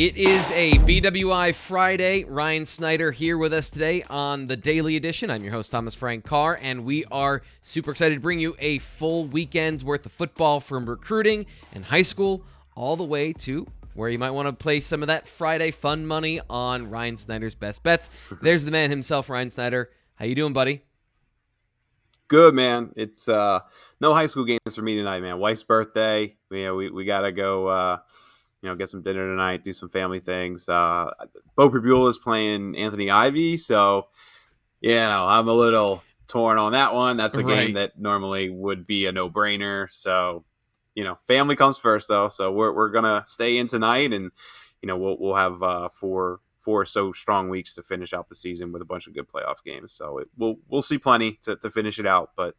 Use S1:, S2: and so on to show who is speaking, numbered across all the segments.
S1: It is a BWI Friday. Ryan Snyder here with us today on the Daily Edition. I'm your host, Thomas Frank Carr, and we are super excited to bring you a full weekend's worth of football from recruiting and high school all the way to where you might want to play some of that Friday fun money on Ryan Snyder's Best Bets. There's the man himself, Ryan Snyder. How you doing, buddy?
S2: Good, man. It's no high school games for me tonight, man. Wife's birthday. We gotta go. Get some dinner tonight, do some family things. Bo Prabula is playing Anthony Ivy, so I'm a little torn on that one. That's a game that normally would be a no-brainer. So, family comes first, though. So we're gonna stay in tonight, and we'll have four or so strong weeks to finish out the season with a bunch of good playoff games. So we'll see plenty to finish it out, but.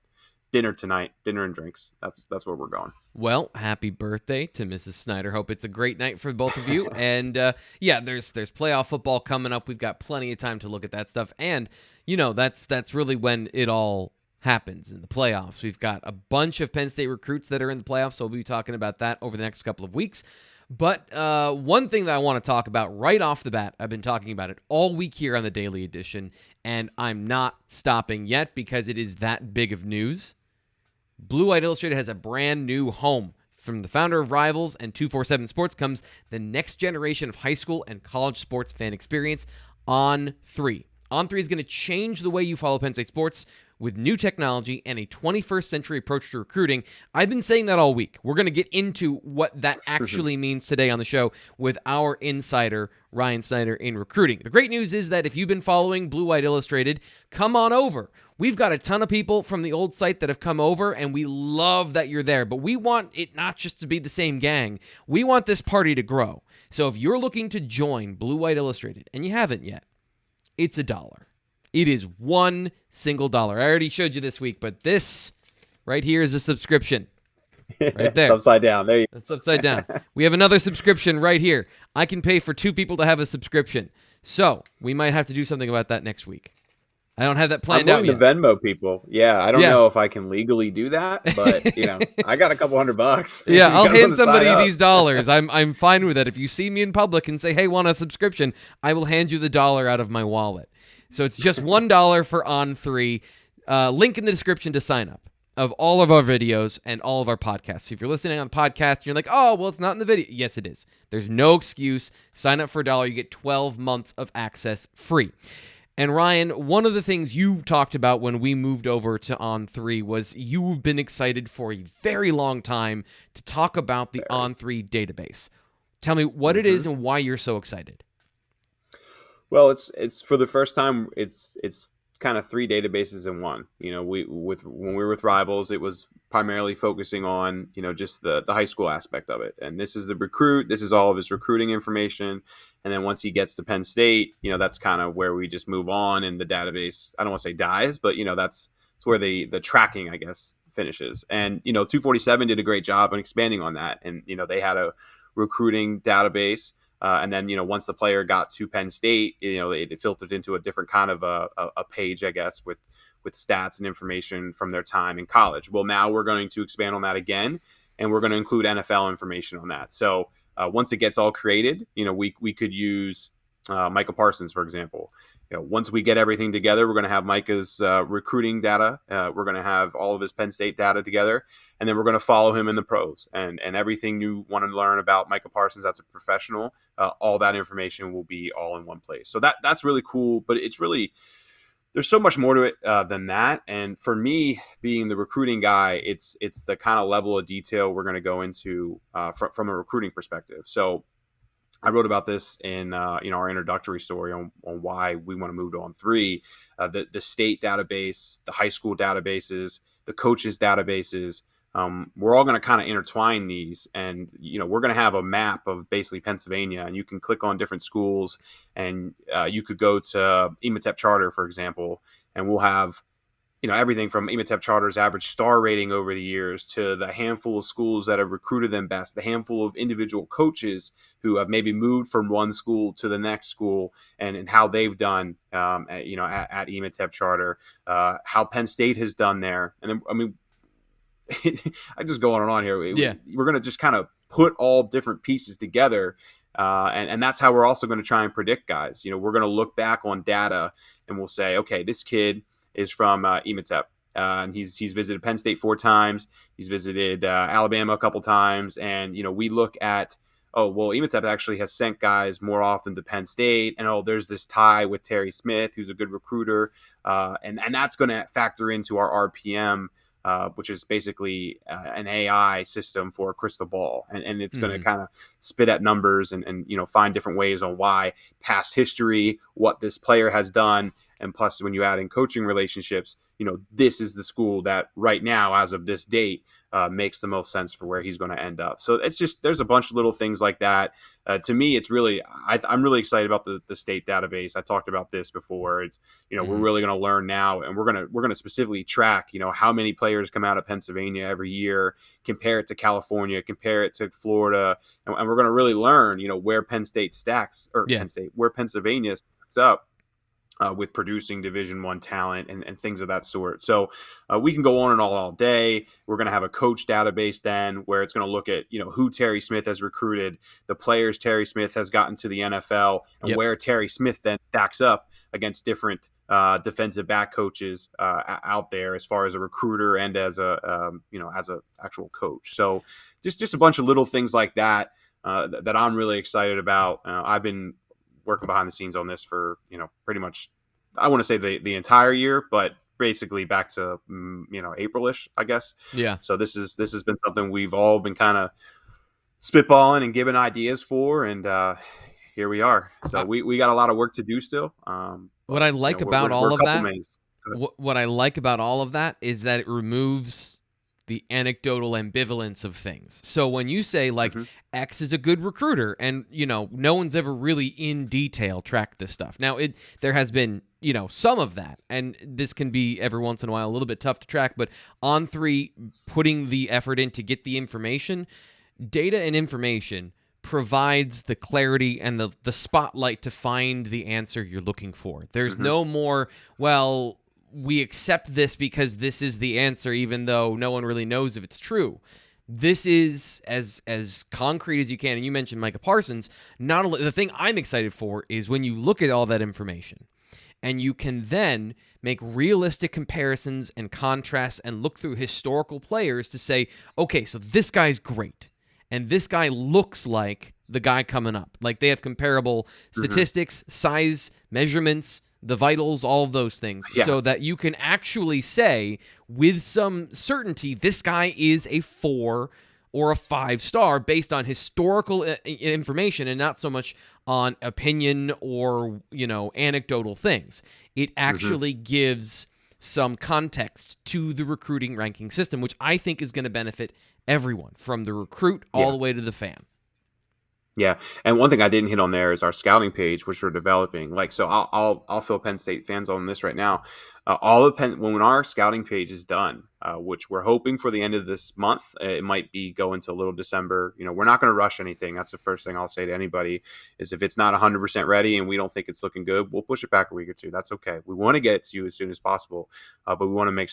S2: Dinner tonight, dinner and drinks. That's where we're going.
S1: Well, happy birthday to Mrs. Snyder. Hope it's a great night for both of you. And there's playoff football coming up. We've got plenty of time to look at that stuff. And that's really when it all happens in the playoffs. We've got a bunch of Penn State recruits that are in the playoffs, so we'll be talking about that over the next couple of weeks. But one thing that I want to talk about right off the bat, I've been talking about it all week here on the Daily Edition, and I'm not stopping yet because it is that big of news. BWI Illustrated has a brand new home. From the founder of Rivals and 247 Sports comes the next generation of high school and college sports fan experience, On3. On3 is going to change the way you follow Penn State sports with new technology and a 21st century approach to recruiting. I've been saying that all week. We're going to get into what that actually means today on the show with our insider, Ryan Snyder, in recruiting. The great news is that if you've been following BWI Illustrated, come on over. We've got a ton of people from the old site that have come over, and we love that you're there. But we want it not just to be the same gang. We want this party to grow. So if you're looking to join BWI Illustrated, and you haven't yet, it's $1. It is $1 single. I already showed you this week, but this right here is a subscription. Right there.
S2: It's upside down. There you go.
S1: It's upside down. We have another subscription right here. I can pay for 2 people to have a subscription. So we might have to do something about that next week. I don't have that planned out yet.
S2: I'm going to Venmo people. Yeah, I don't know if I can legally do that, but I got a couple $100.
S1: Yeah, I'll hand somebody these dollars. I'm fine with it. If you see me in public and say, "Hey, want a subscription?" I will hand you the dollar out of my wallet. So it's just $1 for On3. Link in the description to sign up of all of our videos and all of our podcasts. So if you're listening on the podcast and you're like, "Oh, well, it's not in the video." Yes, it is. There's no excuse. Sign up for $1. You get 12 months of access free. And Ryan, one of the things you talked about when we moved over to On3 was you've been excited for a very long time to talk about the On3 database. Tell me what it is and why you're so excited.
S2: Well, it's for the first time. It's kind of 3 databases in one. When we were with Rivals, it was primarily focusing on just the high school aspect of it. And this is the recruit. This is all of his recruiting information. And then once he gets to Penn State, that's kind of where we just move on, and the database, I don't want to say dies, but that's where the tracking, I guess, finishes. And 247 did a great job in expanding on that. And they had a recruiting database. And then, once the player got to Penn State, it filtered into a different kind of a page, I guess, with stats and information from their time in college. Well, now we're going to expand on that again, and we're going to include NFL information on that. So once it gets all created, we could use Micah Parsons, for example. Once we get everything together, we're going to have Micah's recruiting data. We're going to have all of his Penn State data together, and then we're going to follow him in the pros. And everything you want to learn about Micah Parsons as a professional, all that information will be all in one place. So that's really cool, but it's really there's so much more to it than that. And for me, being the recruiting guy, it's the kind of level of detail we're going to go into from a recruiting perspective. So I wrote about this in our introductory story on why we want to move to On3. The state database, the high school databases, the coaches databases. We're all going to kind of intertwine these, and we're going to have a map of basically Pennsylvania, and you can click on different schools, and you could go to Ematep Charter, for example, and we'll have everything from Ematep Charter's average star rating over the years to the handful of schools that have recruited them best, the handful of individual coaches who have maybe moved from one school to the next school and how they've done, at Ematep Charter, how Penn State has done there. And then, I just go on and on here.
S1: Yeah.
S2: We're going to just kind of put all different pieces together And that's how we're also going to try and predict guys. We're going to look back on data and we'll say, okay, this kid is from Emetep. And he's visited Penn State 4 times. He's visited Alabama a couple times. And, we look at, oh, well, Emetep actually has sent guys more often to Penn State. And, oh, there's this tie with Terry Smith, who's a good recruiter. And that's going to factor into our RPM, which is basically an AI system for a crystal ball. And it's going to kind of spit at numbers and find different ways on why past history, what this player has done. And plus, when you add in coaching relationships, this is the school that right now, as of this date, makes the most sense for where he's going to end up. So it's just, there's a bunch of little things like that. To me, it's really, I'm really excited about the state database. I talked about this before. It's, we're really going to learn now, and we're going to specifically track, how many players come out of Pennsylvania every year, compare it to California, compare it to Florida. And we're going to really learn, where Penn State stacks, or where Pennsylvania stacks up. With producing Division I talent and things of that sort. So we can go on and all day. We're going to have a coach database then where it's going to look at, who Terry Smith has recruited, the players Terry Smith has gotten to the NFL, and where Terry Smith then stacks up against different defensive back coaches out there as far as a recruiter and as as a actual coach. So just a bunch of little things like that that I'm really excited about. I've been working behind the scenes on this for, pretty much, I want to say the entire year, but basically back to, April-ish, I guess.
S1: Yeah.
S2: So this has been something we've all been kind of spitballing and giving ideas for. And here we are. So we got a lot of work to do still.
S1: What I like about all of that, what I like about all of that is that it removes the anecdotal ambivalence of things. So when you say X is a good recruiter, and no one's ever really in detail tracked this stuff. Now there has been some of that, and this can be every once in a while a little bit tough to track. But On3 putting the effort in to get the information, data and information provides the clarity and the spotlight to find the answer you're looking for. There's no more, well, we accept this because this is the answer, even though no one really knows if it's true. This is as concrete as you can. And you mentioned Micah Parsons. Not only, the thing I'm excited for is when you look at all that information and you can then make realistic comparisons and contrasts and look through historical players to say, okay, so this guy's great. And this guy looks like the guy coming up. Like they have comparable statistics, size, measurements, the vitals, all of those things, so that you can actually say with some certainty, this guy is a 4 or a 5-star based on historical information and not so much on opinion or, anecdotal things. It actually gives some context to the recruiting ranking system, which I think is going to benefit everyone from the recruit all the way to the fan.
S2: Yeah, and one thing I didn't hit on there is our scouting page, which we're developing. So I'll fill Penn State fans on this right now. When our scouting page is done, which we're hoping for the end of this month, it might be go into a little December. We're not going to rush anything. That's the first thing I'll say to anybody is if it's not 100% ready and we don't think it's looking good, we'll push it back a week or two. That's okay. We want to get it to you as soon as possible, but we want to make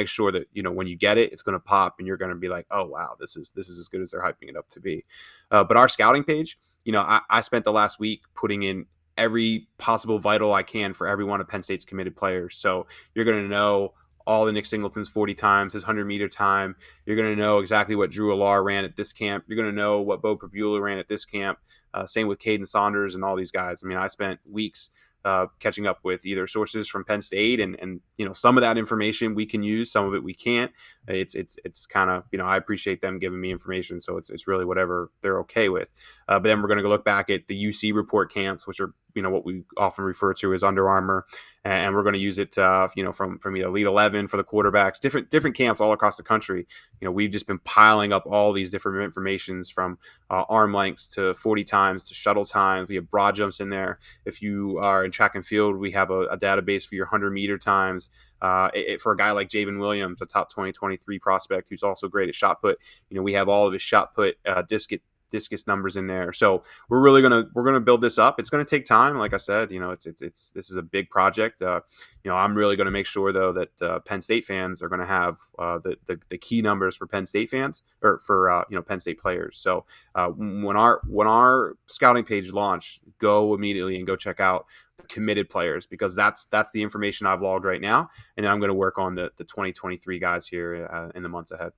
S2: sure that when you get it, it's going to pop and you're going to be like, oh wow, this is as good as they're hyping it up to be. But our scouting page, I spent the last week putting in every possible vital I can for every one of Penn State's committed players. So you're going to know all the Nick Singleton's 40 times, his 100-meter time. You're going to know exactly what Drew Alar ran at this camp. You're going to know what Bo Prabula ran at this camp. Same with Caden Saunders and all these guys. I mean, I spent weeks catching up with either sources from Penn State and some of that information we can use, some of it we can't. It's kind of, I appreciate them giving me information, so it's really whatever they're okay with. But then we're going to go look back at the UC report camps, which are what we often refer to as Under Armour, and we're going to use it from Elite 11 for the quarterbacks, different camps all across the country. We've just been piling up all these different informations from arm lengths to 40 times to shuttle times. We have broad jumps in there. If you are in track and field, we have a database for your 100-meter times. For a guy like Javen Williams, a top 2023 prospect who's also great at shot put, we have all of his shot put discus numbers in there. So we're gonna build this up. It's gonna take time, like I said. It's this is a big project. I'm really gonna make sure though that Penn State fans are gonna have the key numbers for Penn State fans or for Penn State players. So when our scouting page launched, go immediately and go check out the committed players, because that's the information I've logged right now, and then I'm going to work on the 2023 guys here in the months ahead.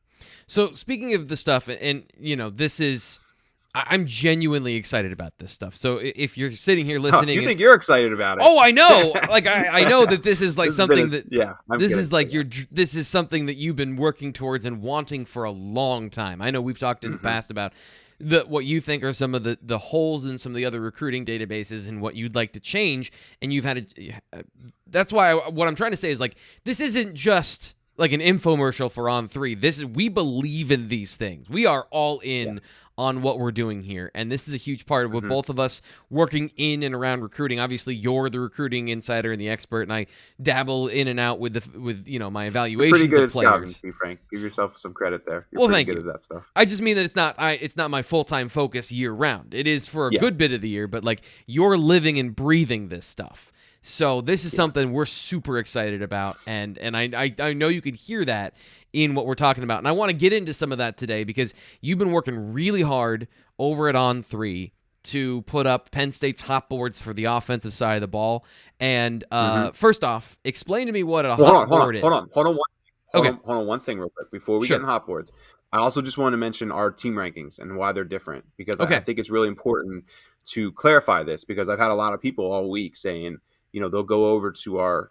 S1: So speaking of the stuff, and this is, I'm genuinely excited about this stuff. So if you're sitting here listening,
S2: you think you're excited about it?
S1: Oh, I know. Like I know that this is like something that this is something that you've been working towards and wanting for a long time. I know we've talked in the past about what you think are some of the holes in some of the other recruiting databases and what you'd like to change, and you've had that's why what I'm trying to say is, like, this isn't just like an infomercial for On3. We believe in these things. We are all in on what we're doing here, and this is a huge part of what both of us working in and around recruiting. Obviously, you're the recruiting insider and the expert, and I dabble in and out with my evaluations
S2: You're pretty good
S1: of players.
S2: Scouting, Frank. Give yourself some credit there.
S1: Well, thank you.
S2: At that stuff.
S1: I just mean that it's not my full-time focus year round. It is for a good bit of the year, but like, you're living and breathing this stuff. So this is something we're super excited about, and I know you can hear that in what we're talking about. And I want to get into some of that today, because you've been working really hard over at On3 to put up Penn State's hot boards for the offensive side of the ball. And first off, explain to me what a hot board is.
S2: Hold on one thing real quick before we get in hot boards. I also just want to mention our team rankings and why they're different, because I think it's really important to clarify this, because I've had a lot of people all week saying, they'll go over to our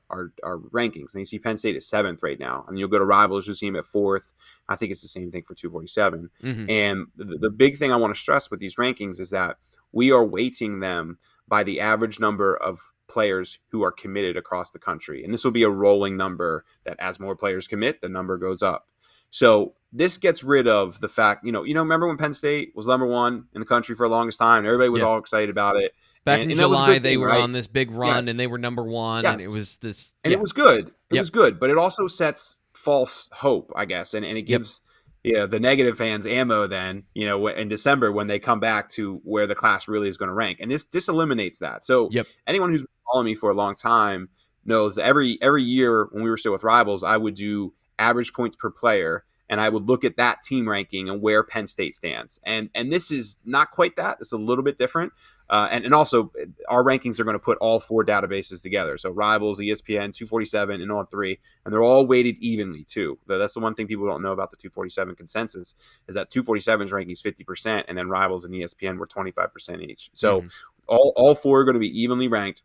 S2: rankings and you see Penn State at 7th right now, and you'll go to Rivals, you'll see them at 4th. I think it's the same thing for 247. And the big thing I want to stress with these rankings is that we are weighting them by the average number of players who are committed across the country. And this will be a rolling number that as more players commit, the number goes up. So this gets rid of the fact, remember when Penn State was number 1 in the country for the longest time? Everybody was all excited about it.
S1: Back in July, they were on this big run, and they were number 1, and it was this.
S2: And it was good. It was good, but it also sets false hope, I guess, and it gives the negative fans ammo then, in December when they come back to where the class really is going to rank. And this eliminates that. So anyone who's been following me for a long time knows that every year when we were still with Rivals, I would do average points per player, and I would look at that team ranking and where Penn State stands. And this is not quite that. It's a little bit different. And also, our rankings are going to put all 4 databases together. So Rivals, ESPN, 247, and On3, and they're all weighted evenly too. That's the one thing people don't know about the 247 consensus, is that 247's ranking is 50%, and then Rivals and ESPN were 25% each. So all 4 are going to be evenly ranked.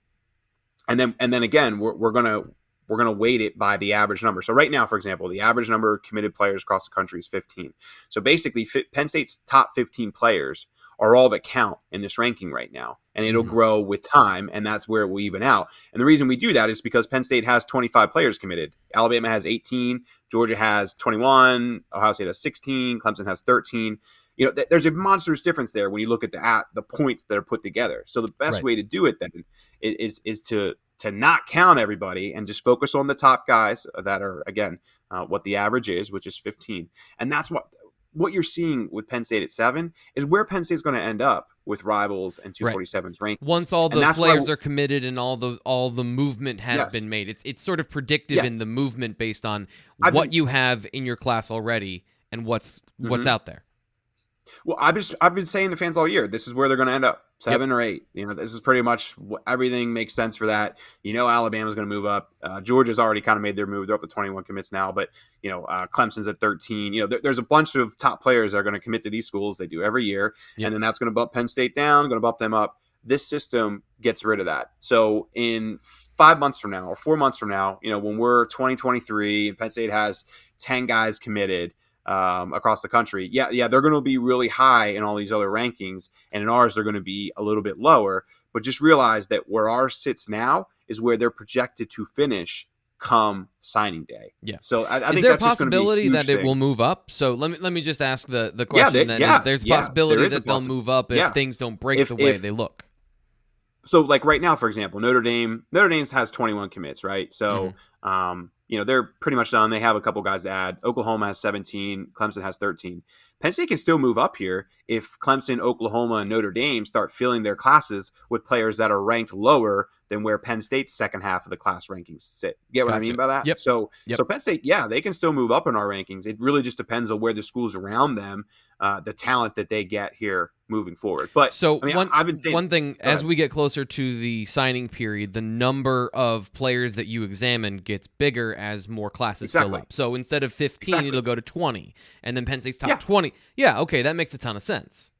S2: And then again, we're going to weight it by the average number. So right now, for example, the average number of committed players across the country is 15. So basically, Penn State's top 15 players are all that count in this ranking right now. And it'll grow with time, and that's where it will even out. And the reason we do that is because Penn State has 25 players committed. Alabama has 18. Georgia has 21. Ohio State has 16. Clemson has 13. There's a monstrous difference there when you look at the points that are put together. So the best way to do it then is to not count everybody and just focus on the top guys that are, again, what the average is, which is 15. And that's what you're seeing with Penn State at 7 is where Penn State's going to end up with Rivals and 247's rankings.
S1: Once all the players are committed and all the movement has been made, it's sort of predictive in the movement based on what you have in your class already and what's out there.
S2: Well, I've been saying to fans all year, this is where they're going to end up, 7 or 8. This is pretty much everything makes sense for that. Alabama's going to move up. Georgia's already kind of made their move. They're up to 21 commits now, but Clemson's at 13. There's a bunch of top players that are going to commit to these schools. They do every year, and then that's going to bump Penn State down, going to bump them up. This system gets rid of that. So in 5 months from now or 4 months from now, when we're 2023 and Penn State has 10 guys committed across the country, they're going to be really high in all these other rankings, and in ours they're going to be a little bit lower. But just realize that where ours sits now is where they're projected to finish come signing day. So I think
S1: there
S2: that's
S1: a possibility that
S2: thing.
S1: It will move up? So let me just ask the question there's a possibility that they'll move up if things don't break the way they look.
S2: So like right now, for example, Notre Dame has 21 commits, right? So they're pretty much done. They have a couple guys to add. Oklahoma has 17. Clemson has 13. Penn State can still move up here if Clemson, Oklahoma, and Notre Dame start filling their classes with players that are ranked lower than where Penn State's second half of the class rankings sit. Get what I
S1: Gotcha.
S2: mean by that?
S1: Yep.
S2: So
S1: Yep.
S2: Penn State, yeah, they can still move up in our rankings. It really just depends on where the schools around them, the talent that they get here moving forward. But
S1: So
S2: I mean, I've been saying
S1: one thing,
S2: go
S1: as
S2: ahead.
S1: we get closer to the signing period, the number of players that you examine gets bigger as more classes fill
S2: Exactly.
S1: up. So instead of 15,
S2: Exactly.
S1: it'll go to 20, and then Penn State's top
S2: Yeah.
S1: 20. Yeah, okay, that makes a ton of sense.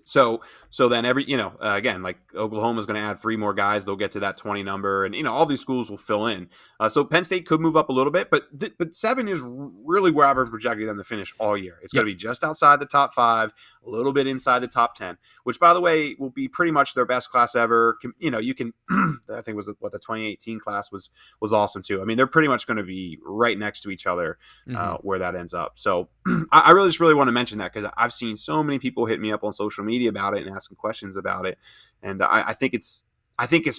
S2: So then every, again, like Oklahoma's going to add 3 more guys. They'll get to that 20 number, and all these schools will fill in. So Penn State could move up a little bit, but 7 is really where I've been projecting them to finish all year. It's going to be just outside the top 5, a little bit inside the top 10, which, by the way, will be pretty much their best class ever. You can, I think was what the 2018 class was awesome too. I mean, they're pretty much going to be right next to each other where that ends up. So I really want to mention that because I've seen so many people hit me up on social media about it and asking questions about it, and I think as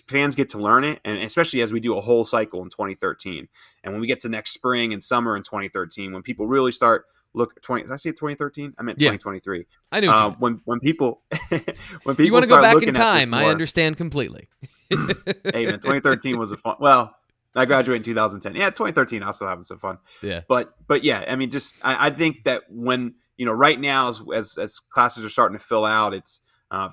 S2: fans get to learn it, and especially as we do a whole cycle in 2013, and when we get to next spring and summer in 2013, when people really start did I say 2013? I meant 2023.
S1: I knew what you meant.
S2: When people
S1: You want to go back in
S2: looking at this
S1: time, I
S2: more,
S1: understand completely.
S2: hey man, 2013 was a fun. Well, I graduated in 2010. Yeah, 2013, I was still having some fun.
S1: Yeah.
S2: But yeah, I mean, just I think that when right now as classes are starting to fill out, it's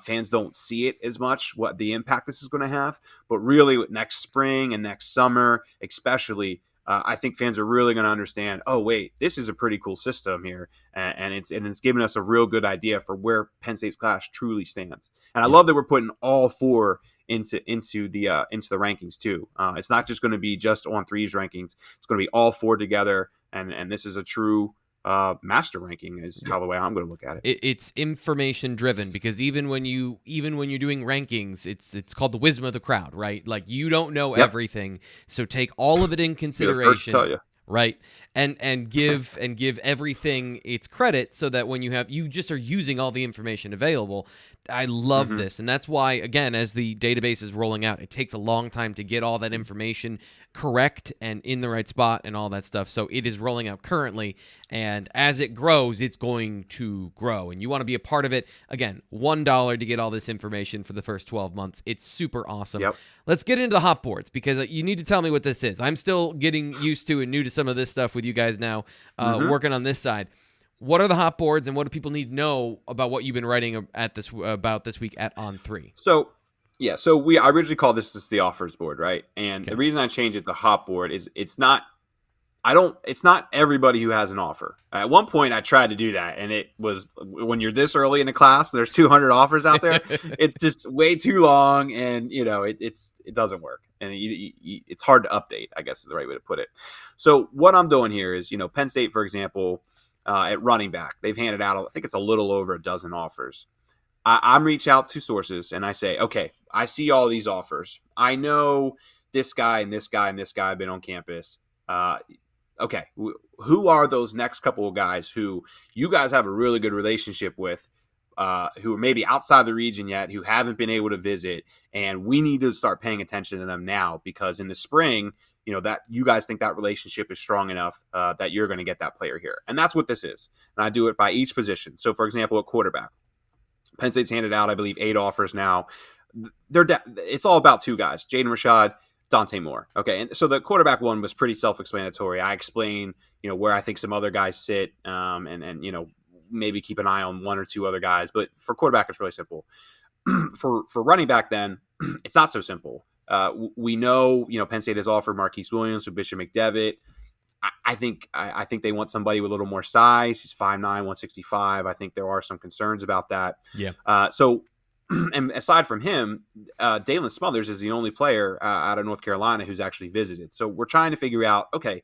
S2: fans don't see it as much what the impact this is going to have. But really, with next spring and next summer, especially, I think fans are really going to understand. Oh, wait, this is a pretty cool system here, and it's giving us a real good idea for where Penn State's class truly stands. And I love that we're putting all 4 into the rankings too. It's not just going to be just On3's rankings. It's going to be all 4 together, and this is a true master ranking is how the way I'm going to look at it.
S1: It's information driven, because even when you're doing rankings, it's called the wisdom of the crowd, right? Like, you don't know everything, so take all of it in consideration.
S2: First to tell you.
S1: Right, and give everything its credit, so that when you just are using all the information available. I love this, and that's why, again, as the database is rolling out, it takes a long time to get all that information correct and in the right spot and all that stuff. So it is rolling out currently, and as it grows, it's going to grow, and you want to be a part of it. Again, $1 to get all this information for the first 12 months. It's super awesome.
S2: Yep.
S1: Let's get into the hot boards, because you need to tell me what this is. I'm still getting used to and new to some of this stuff with you guys now, working on this side. What are the hot boards, and what do people need to know about what you've been writing about this week at On3?
S2: So I originally called this the offers board, right? And the reason I changed it to hot board is it's not everybody who has an offer. At one point I tried to do that, and it was, when you're this early in the class, there's 200 offers out there. It's just way too long, and it doesn't work, and it's hard to update, I guess is the right way to put it. So what I'm doing here is, Penn State, for example, at running back, they've handed out, I think it's a little over a dozen offers. I'm reach out to sources and I say, okay, I see all these offers. I know this guy and this guy and this guy have been on campus. Okay, who are those next couple of guys who you guys have a really good relationship with, who are maybe outside the region yet, who haven't been able to visit, and we need to start paying attention to them now, because in the spring, that you guys think that relationship is strong enough that you're going to get that player here. And that's what this is. And I do it by each position. So, for example, at quarterback, Penn State's handed out, I believe, 8 offers now. It's all about 2 guys, Jaden Rashad, Dante Moore. Okay, and so the quarterback one was pretty self-explanatory. I explain, where I think some other guys sit, and maybe keep an eye on 1 or 2 other guys. But for quarterback, it's really simple. For running back, then, it's not so simple. We know, Penn State has offered Marquise Williams with Bishop McDevitt. I think they want somebody with a little more size. He's 5'9", 165. I think there are some concerns about that.
S1: Yeah.
S2: And aside from him, Dalen Smothers is the only player out of North Carolina who's actually visited. So we're trying to figure out, okay,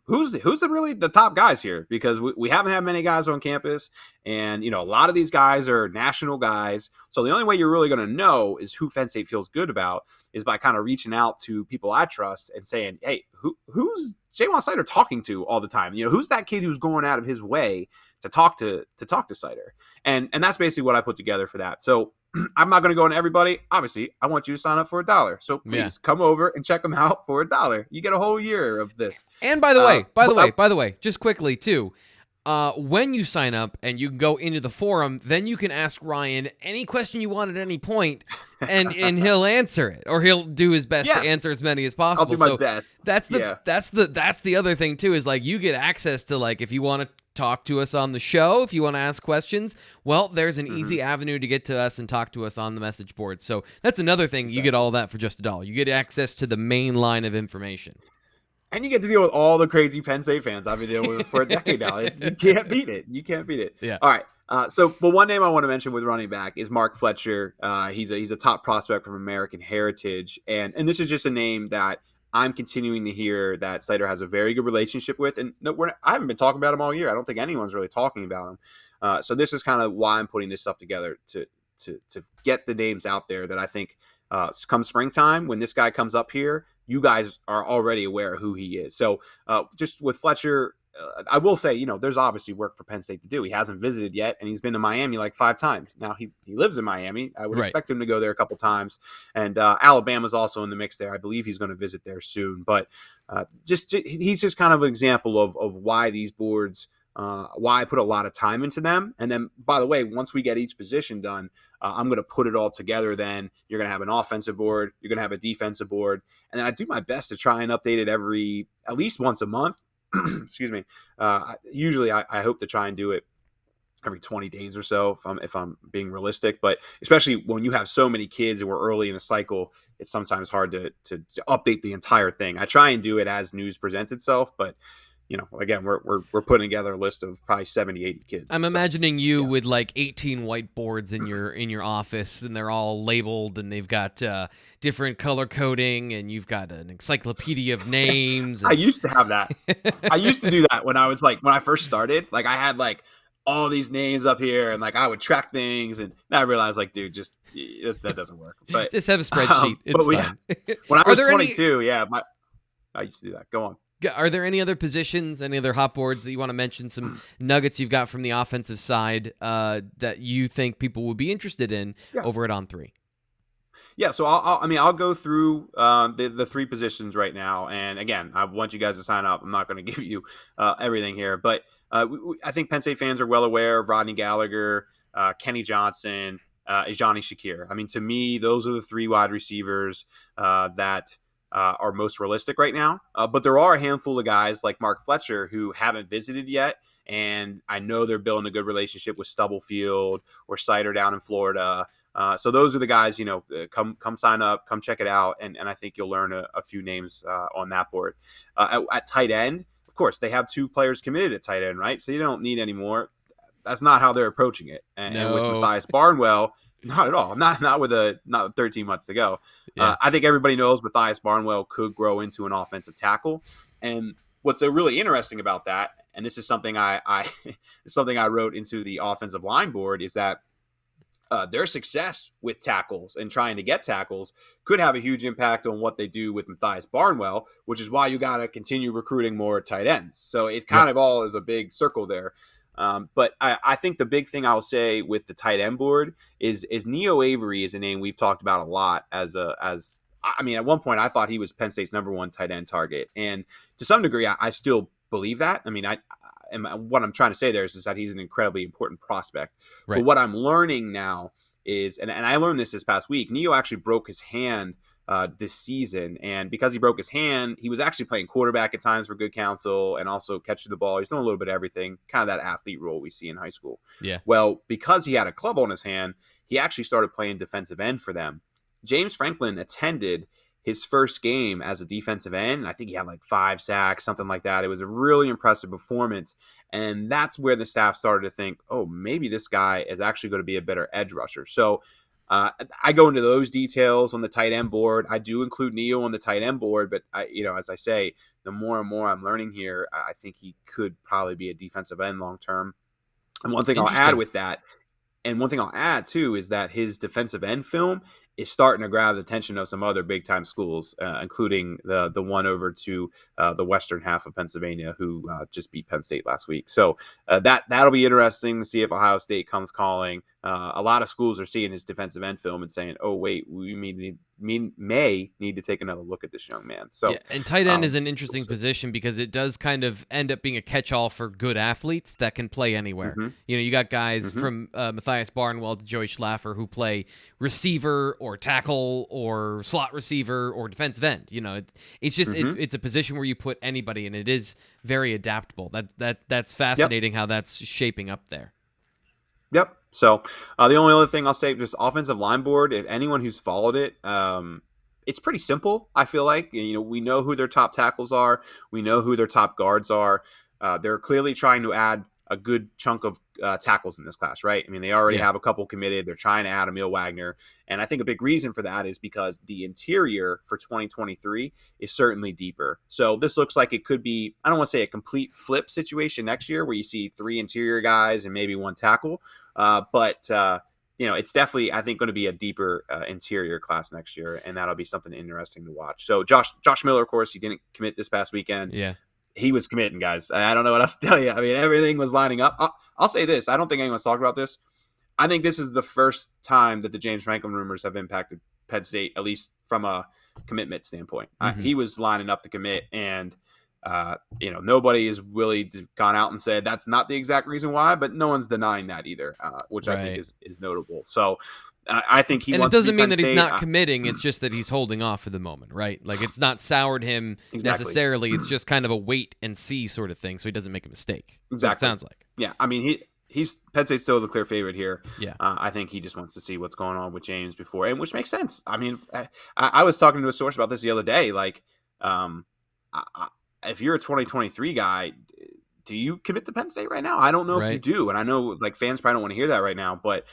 S2: who's really the top guys here, because we haven't had many guys on campus, and a lot of these guys are national guys. So the only way you're really going to know is who Penn State feels good about is by kind of reaching out to people I trust and saying, hey, who's Ryan Snyder talking to all the time? Who's that kid who's going out of his way to talk to Snyder? And that's basically what I put together for that. So I'm not going to go into everybody. Obviously, I want you to sign up for $1. So please come over and check them out for $1. You get a whole year of this.
S1: And by the way, just quickly too, when you sign up and you can go into the forum, then you can ask Ryan any question you want at any point, and he'll answer it, or he'll do his best to
S2: Yeah,
S1: answer as many as
S2: I'll
S1: possible.
S2: do my
S1: So
S2: best.
S1: that's
S2: Yeah.
S1: the other thing too, is like you get access to, like, if you want to talk to us on the show, if you want to ask questions, well, there's an easy avenue to get to us and talk to us on the message board. So that's another thing.
S2: Exactly.
S1: You get all that for just $1. You get access to the main line of information.
S2: And you get to deal with all the crazy Penn State fans I've been dealing with for a decade now. You can't beat it. You can't beat it.
S1: Yeah.
S2: All right. But one name I want to mention with running back is Mark Fletcher. He's a top prospect from American heritage, and this is just a name that I'm continuing to hear that Snyder has a very good relationship with. And no, I haven't been talking about him all year. I don't think anyone's really talking about him. So this is kind of why I'm putting this stuff together to get the names out there that I think come springtime, when this guy comes up here, you guys are already aware of who he is. So just with Fletcher, I will say, there's obviously work for Penn State to do. He hasn't visited yet, and he's been to Miami like 5 times. Now he lives in Miami. I would expect him to go there a couple times. And Alabama's also in the mix there. I believe he's going to visit there soon. But he's just kind of an example of why these boards, why I put a lot of time into them. And then, by the way, once we get each position done, I'm going to put it all together. Then you're going to have an offensive board. You're going to have a defensive board. And then I do my best to try and update it at least once a month. Excuse me. Usually I hope to try and do it every 20 days or so if I'm being realistic. But especially when you have so many kids and we're early in a cycle, it's sometimes hard to update the entire thing. I try and do it as news presents itself, but again, we're putting together a list of probably 70, 80 kids.
S1: I'm imagining you with like 18 whiteboards in your office, and they're all labeled, and they've got different color coding, and you've got an encyclopedia of names.
S2: I used to have that. I used to do that when I first started. Like, I had like all these names up here, and like I would track things, and I realized, like, dude, just that doesn't work. But
S1: just have a spreadsheet. It's fine.
S2: When I was 22, I used to do that. Go on.
S1: Are there any other positions, any other hot boards that you want to mention, some nuggets you've got from the offensive side that you think people would be interested in over at On3?
S2: Yeah, so I'll go through the 3 positions right now. And again, I want you guys to sign up. I'm not going to give you everything here. But I think Penn State fans are well aware of Rodney Gallagher, Kenny Johnson, Johnny Shakir. I mean, to me, those are the 3 wide receivers that are most realistic right now. But there are a handful of guys like Mark Fletcher who haven't visited yet. And I know they're building a good relationship with Stubblefield or Snyder down in Florida. So those are the guys, come sign up, come check it out. And I think you'll learn a few names on that board. At tight end, of course, they have 2 players committed at tight end, right? So you don't need any more. That's not how they're approaching it. And with Matthias Barnwell, not at all. Not with 13 months to go.
S1: Yeah.
S2: I think everybody knows Matthias Barnwell could grow into an offensive tackle. And what's so really interesting about that, and this is something I wrote into the offensive line board, is that their success with tackles and trying to get tackles could have a huge impact on what they do with Matthias Barnwell, which is why you got to continue recruiting more tight ends. So it kind of all is a big circle there. But I think the big thing I'll say with the tight end board is Neo Avery is a name we've talked about a lot at one point I thought he was Penn State's #1 tight end target. And to some degree, I still believe that. I mean, and what I'm trying to say there is that he's an incredibly important prospect. Right. But what I'm learning now is, and I learned this past week, Neo actually broke his hand this season. And because he broke his hand, he was actually playing quarterback at times for Good Counsel and also catching the ball. He's doing a little bit of everything, kind of that athlete role we see in high school.
S1: Yeah.
S2: Well, because he had a club on his hand, he actually started playing defensive end for them. James Franklin attended his first game as a defensive end. I think he had like 5 sacks, something like that. It was a really impressive performance. And that's where the staff started to think, oh, maybe this guy is actually going to be a better edge rusher. So I go into those details on the tight end board. I do include Neo on the tight end board, but as I say, the more and more I'm learning here, I think he could probably be a defensive end long term. And one thing I'll add with that, and one thing I'll add too, is that his defensive end film is starting to grab the attention of some other big time schools, including the one over to the western half of Pennsylvania, who just beat Penn State last week. So that'll be interesting to see if Ohio State comes calling. a lot of schools are seeing his defensive end film and saying, "Oh, wait, we may need to take another look at this young man."
S1: Yeah,
S2: So,
S1: and tight end is an
S2: we'll
S1: interesting
S2: see.
S1: position because it does kind of end up being a catch-all for good athletes that can play anywhere.
S2: Mm-hmm.
S1: You got guys
S2: Mm-hmm.
S1: from Matthias Barnwell to Joey Schlaffer who play receiver or tackle or slot receiver or defensive end. It's just
S2: Mm-hmm.
S1: it's a position where you put anybody, and it is very adaptable. That's
S2: Yep.
S1: fascinating how that's shaping up there.
S2: Yep. So the only other thing I'll say, just offensive line board. If anyone who's followed it, it's pretty simple. I feel like we know who their top tackles are. We know who their top guards are. They're clearly trying to add a good chunk of tackles in this class, right? I mean, they already
S1: Yeah.
S2: have a couple committed. They're trying to add Emil Wagner. And I think a big reason for that is because the interior for 2023 is certainly deeper. So this looks like it could be, I don't want to say a complete flip situation next year where you see 3 interior guys and maybe 1 tackle. But it's definitely, I think, going to be a deeper interior class next year, and that'll be something interesting to watch. So Josh Miller, of course, he didn't commit this past weekend.
S1: Yeah.
S2: He was committing, guys. I don't know what else to tell you. I mean, everything was lining up. I'll say this. I don't think anyone's talked about this. I think this is the first time that the James Franklin rumors have impacted Penn State, at least from a commitment standpoint.
S1: Mm-hmm.
S2: He was lining up to commit, and nobody has really gone out and said that's not the exact reason why, but no one's denying that either, which I think is notable. So I think he wants to be Penn State.
S1: And it doesn't mean that he's not committing. It's just that he's holding off for the moment, right? Like, it's not soured him necessarily. It's just kind of a wait and see sort of thing, so he doesn't make a mistake.
S2: Exactly.
S1: So it sounds like.
S2: Yeah, I mean, he's Penn State's still the clear favorite here.
S1: Yeah.
S2: I think he just wants to see what's going on with James before, and which makes sense. I mean, I was talking to a source about this the other day. Like, if you're a 2023 guy, do you commit to Penn State right now? I don't know if you do, and I know like fans probably don't want to hear that right now. But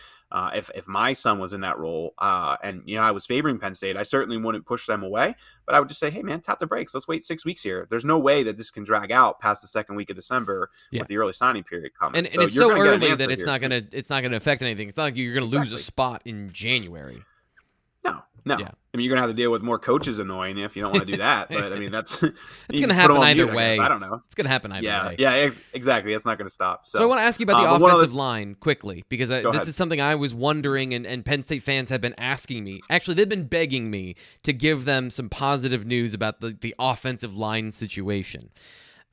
S2: if my son was in that role, and I was favoring Penn State, I certainly wouldn't push them away. But I would just say, hey man, tap the brakes. Let's wait 6 weeks here. There's no way that this can drag out past the second week of December with the early signing period coming.
S1: And it's so early that it's not gonna affect anything. It's not like you're gonna lose a spot in January.
S2: No. Yeah. I mean, you're going to have to deal with more coaches annoying you if you don't want to do that. But, I mean, it's
S1: going to happen either way.
S2: I don't know.
S1: It's going to happen either way.
S2: Yeah, exactly. It's not going to stop.
S1: So I want to ask you about the offensive line quickly, because this is something I was wondering, and Penn State fans have been asking me. Actually, they've been begging me to give them some positive news about the offensive line situation.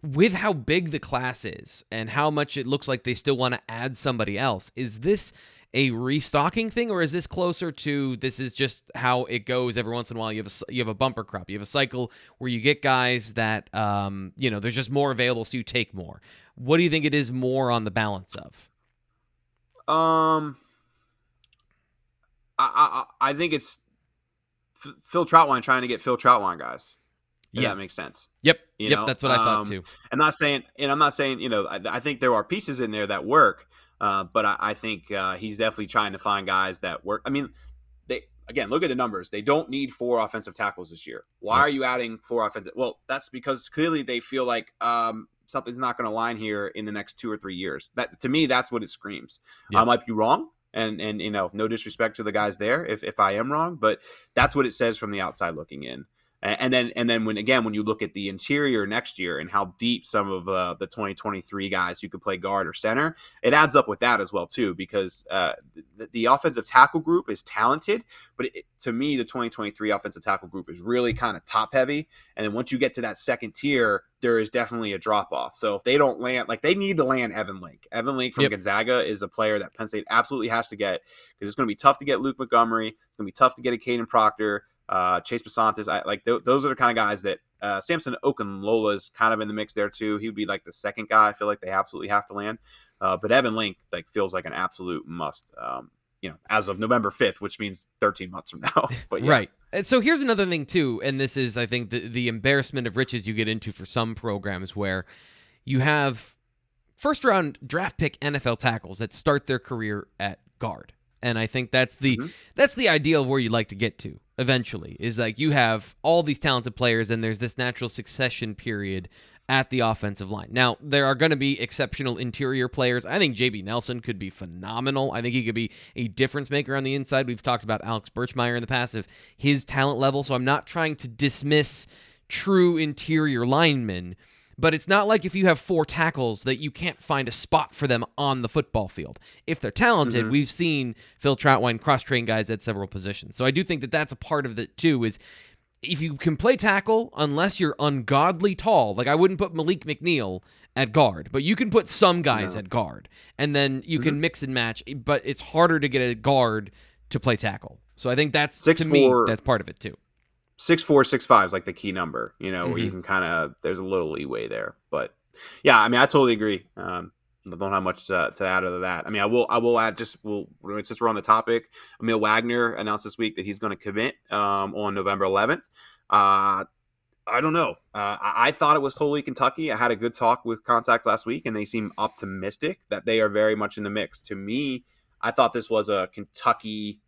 S1: With how big the class is and how much it looks like they still want to add somebody else, is this a restocking thing, or is this closer to this is just how it goes every once in a while? You have a bumper crop. You have a cycle where you get guys that there's just more available, so you take more. What do you think it is more on the balance of?
S2: I think it's Phil Troutwine trying to get Phil Troutwine guys. Yeah, that makes sense.
S1: Yep. That's what I thought too.
S2: I'm not saying, I think there are pieces in there that work. But I think he's definitely trying to find guys that work. I mean, look at the numbers. They don't need 4 offensive tackles this year. Why are you adding 4 offensive? Well, that's because clearly they feel like something's not going to line here in the next 2 or 3 years. That, to me, that's what it screams. Yep. I might be wrong, and no disrespect to the guys there if I am wrong, but that's what it says from the outside looking in. And then when you look at the interior next year and how deep some of the 2023 guys who could play guard or center, it adds up with that as well too, because the offensive tackle group is talented, but to me the 2023 offensive tackle group is really kind of top heavy, and then once you get to that second tier, there is definitely a drop off. So if they don't land, like they need to land Evan Link. Evan Link from Gonzaga is a player that Penn State absolutely has to get, because it's going to be tough to get Luke Montgomery. It's going to be tough to get a Caden Proctor. Chase Basantis, those are the kind of guys that Samson Okunlola is kind of in the mix there too. He would be like the second guy I feel like they absolutely have to land. But Evan Link feels like an absolute must. As of November 5th, which means 13 months from now. But
S1: right. So here's another thing too, and this is I think the embarrassment of riches you get into for some programs where you have first round draft pick NFL tackles that start their career at guard. And I think that's the ideal of where you'd like to get to eventually, is like you have all these talented players and there's this natural succession period at the offensive line. Now, there are going to be exceptional interior players. I think J.B. Nelson could be phenomenal. I think he could be a difference maker on the inside. We've talked about Alex Birchmeier in the past of his talent level, so I'm not trying to dismiss true interior linemen. But it's not like if you have 4 tackles that you can't find a spot for them on the football field. If they're talented, we've seen Phil Troutwine cross-train guys at several positions. So I do think that that's a part of it too, is if you can play tackle, unless you're ungodly tall, like I wouldn't put Malik McNeil at guard, but you can put some guys at guard, and then you can mix and match, but it's harder to get a guard to play tackle. So I think that's, to me, that's part of it too.
S2: 6'4", 6'5" is like the key number, where you can kind of, there's a little leeway there. But yeah, I mean, I totally agree. I don't have much to add other than that. I mean, I will add since we're on the topic, Emil Wagner announced this week that he's going to commit on November 11th. I don't know. I thought it was totally Kentucky. I had a good talk with Contact last week, and they seem optimistic that they are very much in the mix. To me, I thought this was a Kentucky,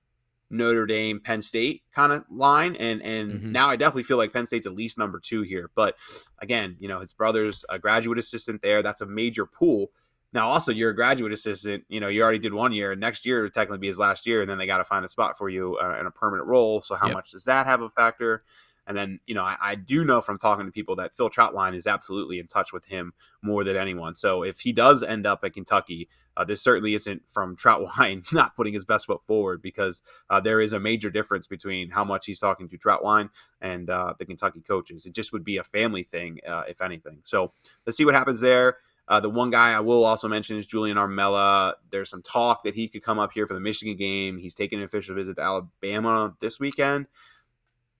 S2: Notre Dame, Penn State kind of line, and now I definitely feel like Penn State's at least number 2 here. But again, his brother's a graduate assistant there. That's a major pool. Now, also, you're a graduate assistant. You already did 1 year. Next year would technically be his last year, and then they got to find a spot for you in a permanent role. So how much does that have a factor? And then, I do know from talking to people that Phil Troutwine is absolutely in touch with him more than anyone. So if he does end up at Kentucky, this certainly isn't from Troutwine not putting his best foot forward, because there is a major difference between how much he's talking to Troutwine and the Kentucky coaches. It just would be a family thing, if anything. So let's see what happens there. The one guy I will also mention is Julian Armella. There's some talk that he could come up here for the Michigan game. He's taking an official visit to Alabama this weekend.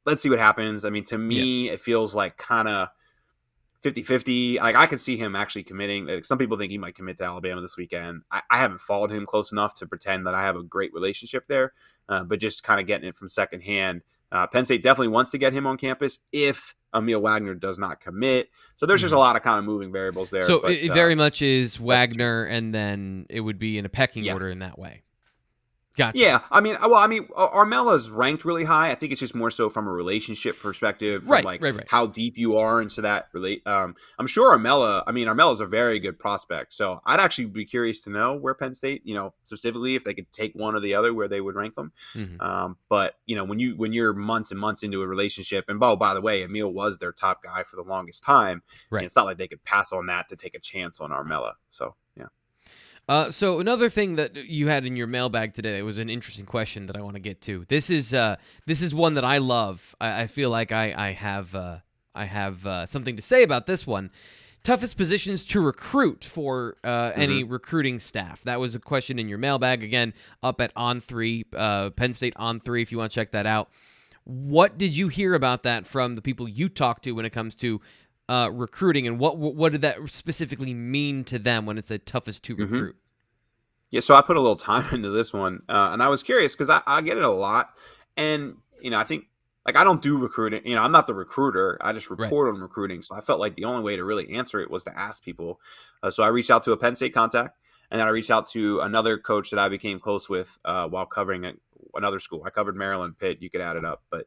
S2: Let's see what happens. I mean, to me, it feels like kind of 50-50. Like, I could see him actually committing. Like, some people think he might commit to Alabama this weekend. I haven't followed him close enough to pretend that I have a great relationship there, but just kind of getting it from secondhand. Penn State definitely wants to get him on campus if Emil Wagner does not commit. So there's just a lot of kind of moving variables there.
S1: So it very much is Wagner, and then it would be in a pecking order in that way. Gotcha.
S2: Yeah, I mean, Armella's ranked really high. I think it's just more so from a relationship perspective, from
S1: right.
S2: how deep you are into that. I'm sure Armella's a very good prospect. So I'd actually be curious to know where Penn State, specifically, if they could take one or the other, where they would rank them. But when you're months and months into a relationship, and by the way, Emil was their top guy for the longest time. Right. It's not like they could pass on that to take a chance on Armella. So yeah.
S1: So another thing that you had in your mailbag today, it was an interesting question that I want to get to. This is one that I love. I feel like I have something to say about this one. Toughest positions to recruit for any recruiting staff. That was a question in your mailbag. Again, up at On3, Penn State On3, if you want to check that out. What did you hear about that from the people you talked to when it comes to recruiting, and what did that specifically mean to them when it's a toughest to recruit?
S2: Yeah, so I put a little time into this one, and I was curious because I get it a lot, and I think, like, I don't do recruiting. I'm not the recruiter. I just report on recruiting. So I felt like the only way to really answer it was to ask people. So I reached out to a Penn State contact, and then I reached out to another coach that I became close with while covering another school. I covered Maryland, Pitt. You could add it up, but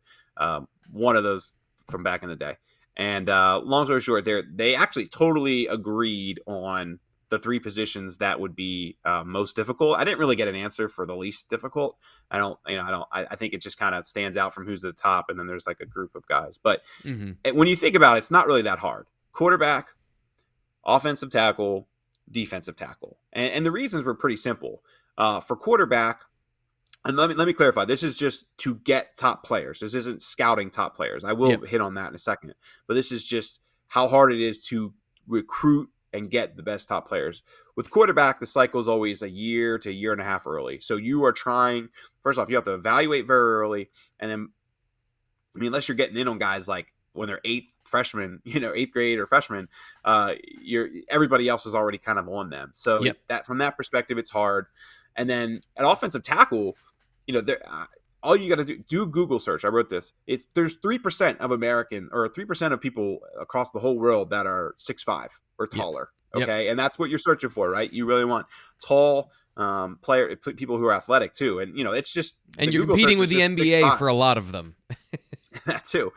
S2: one of those from back in the day. And long story short, they actually totally agreed on the 3 positions that would be most difficult. I didn't really get an answer for the least difficult. I think it just kind of stands out from who's at the top, and then there's like a group of guys. But when you think about it, it's not really that hard. Quarterback, offensive tackle, defensive tackle. And the reasons were pretty simple. For quarterback, and let me clarify, this is just to get top players. This isn't scouting top players. I will hit on that in a second. But this is just how hard it is to recruit and get the best top players. With quarterback, the cycle is always a year to a year and a half early. So you are trying, first off, you have to evaluate very early. And then, unless you're getting in on guys like when they're 8th grade or freshmen, everybody else is already kind of on them. So that from that perspective, it's hard. And then at offensive tackle, all you got to do a Google search. I wrote this. There's 3% of American, or 3% of people across the whole world that are 6'5" or taller. Okay. And that's what you're searching for, right? You really want tall people who are athletic too. And, it's just,
S1: and you're competing with the NBA for a lot of them.
S2: That too.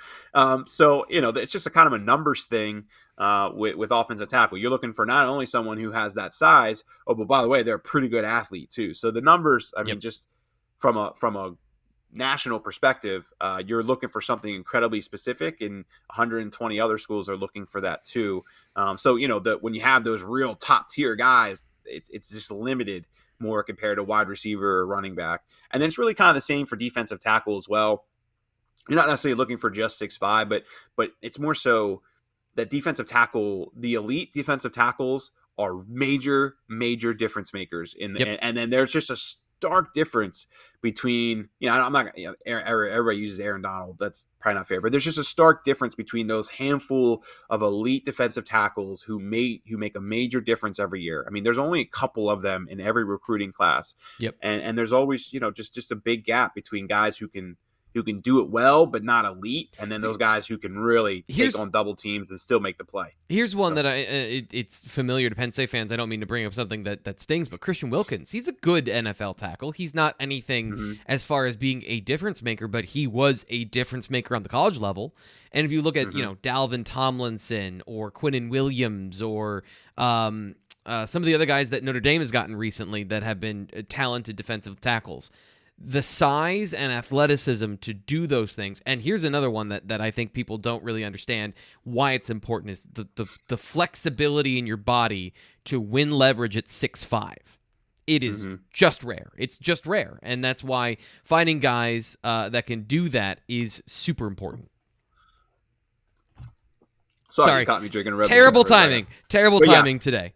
S2: So, it's just a kind of a numbers thing with offensive tackle. You're looking for not only someone who has that size, but by the way, they're a pretty good athlete too. So the numbers, just from a national perspective, you're looking for something incredibly specific, and 120 other schools are looking for that too. So when you have those real top tier guys, it's just limited more compared to wide receiver or running back. And then it's really kind of the same for defensive tackle as well. You're not necessarily looking for just 6'5", but it's more so that defensive tackle, the elite defensive tackles are major difference makers in the,
S1: Yep.
S2: and then there's just a stark difference between, I'm not, everybody uses Aaron Donald. That's probably not fair, but there's just a stark difference between those handful of elite defensive tackles who make a major difference every year. I mean, there's only a couple of them in every recruiting class.
S1: Yep.
S2: And there's always, just a big gap between guys who can do it well, but not elite. And then those guys who can really take on double teams and still make the play.
S1: Here's one that it's familiar to Penn State fans. I don't mean to bring up something that stings, but Christian Wilkins, he's a good NFL tackle. He's not anything as far as being a difference maker, but he was a difference maker on the college level. And if you look at, Dalvin Tomlinson or Quinnen Williams or some of the other guys that Notre Dame has gotten recently that have been talented defensive tackles, the size and athleticism to do those things. And here's another one that I think people don't really understand why it's important is the flexibility in your body to win leverage at 6'5". It is just rare. It's just rare. And that's why finding guys that can do that is super important.
S2: Sorry. You caught me drinking a Red Bull.
S1: Terrible timing today.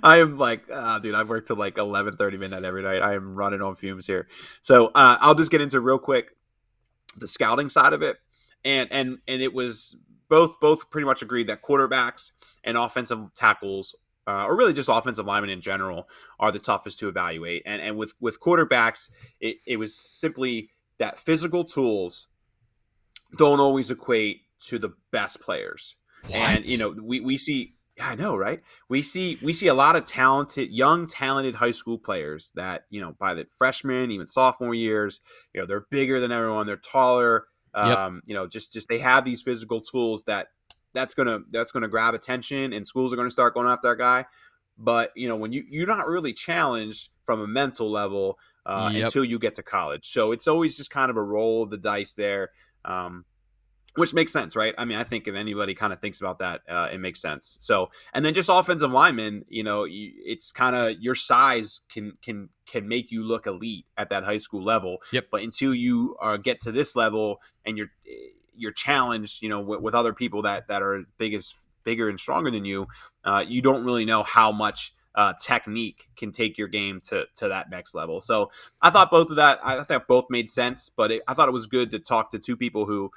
S2: I am like, dude, I've worked till like 11:30 midnight every night. I am running on fumes here. So I'll just get into real quick the scouting side of it. And it was both pretty much agreed that quarterbacks and offensive tackles, or really just offensive linemen in general, are the toughest to evaluate. And with quarterbacks, it was simply that physical tools don't always equate to the best players.
S1: What?
S2: And, we see... Yeah, I know, right? We see a lot of young, talented high school players that, by the freshman, even sophomore years, they're bigger than everyone. They're taller. Just they have these physical tools that's gonna grab attention, and schools are gonna start going after that guy. But when you're not really challenged from a mental level until you get to college, so it's always just kind of a roll of the dice there. Which makes sense, right? I mean, I think if anybody kind of thinks about that, it makes sense. So, and then just offensive linemen, it's kind of your size can make you look elite at that high school level.
S1: Yep.
S2: But until you get to this level and you're challenged, with other people that are bigger and stronger than you, you don't really know how much technique can take your game to that next level. So I thought I think both made sense, but I thought it was good to talk to two people who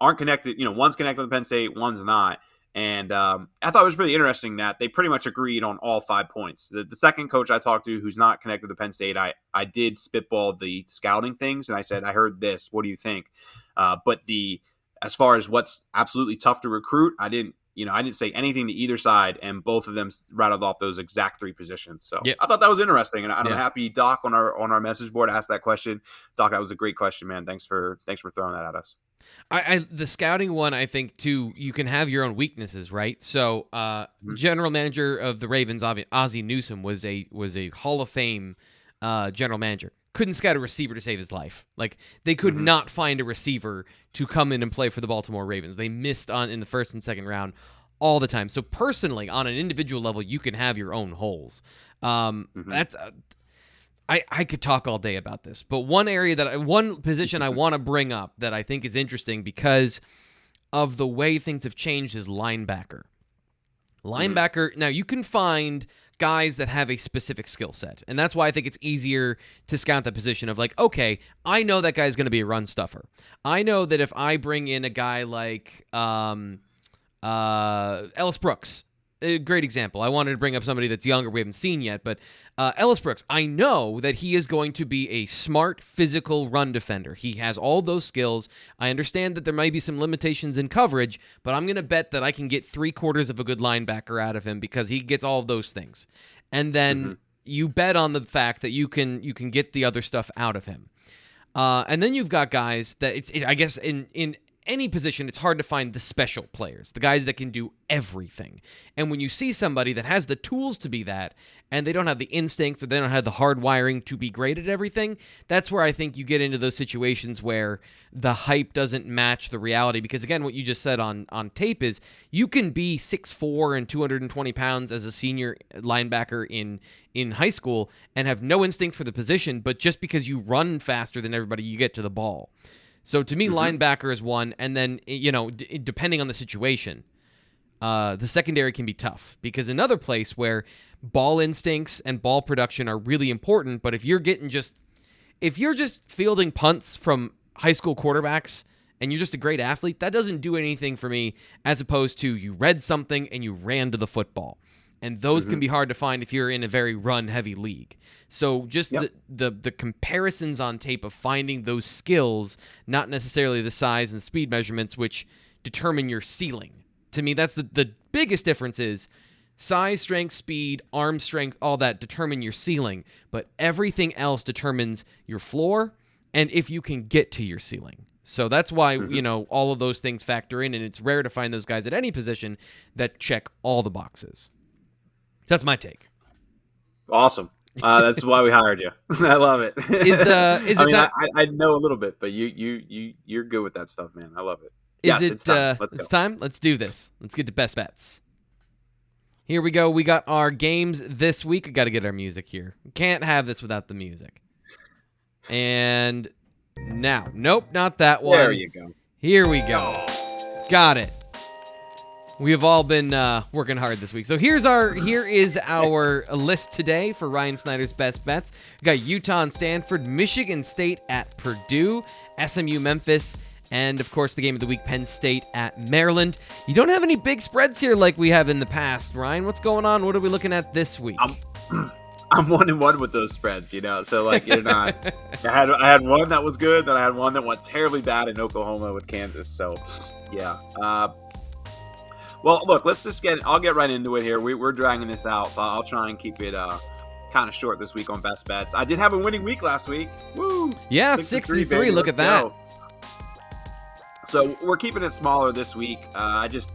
S2: aren't connected. One's connected to Penn State, one's not. And I thought it was really interesting that they pretty much agreed on all 5 points. The second coach I talked to who's not connected to Penn State, I did spitball the scouting things, and I said, I heard this. What do you think? But as far as what's absolutely tough to recruit, I didn't say anything to either side, and both of them rattled off those exact 3 positions. So I thought that was interesting, and I'm happy Doc on our message board asked that question. Doc, that was a great question, man. Thanks for throwing that at us.
S1: The scouting one, I think too, you can have your own weaknesses, right? So, general manager of the Ravens, Ozzie Newsome, was a Hall of Fame general manager. Couldn't scout a receiver to save his life. Like, they could not find a receiver to come in and play for the Baltimore Ravens. They missed in the first and second round all the time. So personally, on an individual level, you can have your own holes. That's I could talk all day about this, but one position I want to bring up that I think is interesting because of the way things have changed is linebacker. Now you can find guys that have a specific skill set, and that's why I think it's easier to scout that position of like, okay, I know that guy's going to be a run stuffer. I know that if I bring in a guy like Ellis Brooks, a great example. I wanted to bring up somebody that's younger we haven't seen yet, but Ellis Brooks, I know that he is going to be a smart, physical run defender. He has all those skills. I understand that there might be some limitations in coverage, but I'm going to bet that I can get 3/4 of a good linebacker out of him because he gets all of those things. And then you bet on the fact that you can get the other stuff out of him. And then you've got guys that I guess in any position, it's hard to find the special players, the guys that can do everything. And when you see somebody that has the tools to be that, and they don't have the instincts or they don't have the hard wiring to be great at everything, that's where I think you get into those situations where the hype doesn't match the reality. Because again, what you just said on tape is you can be 6'4" and 220 pounds as a senior linebacker in high school and have no instincts for the position, but just because you run faster than everybody, you get to the ball. So to me, linebacker is one, and then, depending on the situation, the secondary can be tough, because another place where ball instincts and ball production are really important, but if you're just fielding punts from high school quarterbacks and you're just a great athlete, that doesn't do anything for me, as opposed to you read something and you ran to the football. And those can be hard to find if you're in a very run-heavy league. So just the comparisons on tape of finding those skills, not necessarily the size and speed measurements, which determine your ceiling. To me, that's the biggest difference is size, strength, speed, arm strength, all that determine your ceiling. But everything else determines your floor and if you can get to your ceiling. So that's why, all of those things factor in, and it's rare to find those guys at any position that check all the boxes. That's my take.
S2: Awesome. That's why we hired you. I love it. I know a little bit, but you're good with that stuff, man. I love it. It's time. Let's go.
S1: It's time. Let's do this. Let's get to best bets. Here we go. We got our games this week. We got to get our music here. We can't have this without the music. And now, nope, not that one.
S2: There you go.
S1: Here we go. Got it. We have all been working hard this week. So here is our list today for Ryan Snyder's best bets. We got Utah and Stanford, Michigan State at Purdue, SMU Memphis, and of course the game of the week, Penn State at Maryland. You don't have any big spreads here like we have in the past, Ryan. What's going on? What are we looking at this week?
S2: I'm 1-1 with those spreads, so like you're not. I had one that was good, then I had one that went terribly bad in Oklahoma with Kansas. So yeah. Well, look, I'll get right into it here. We're dragging this out, so I'll try and keep it kind of short this week on best bets. I did have a winning week last week. Woo!
S1: Yeah, 6-3. Look at that.
S2: So we're keeping it smaller this week.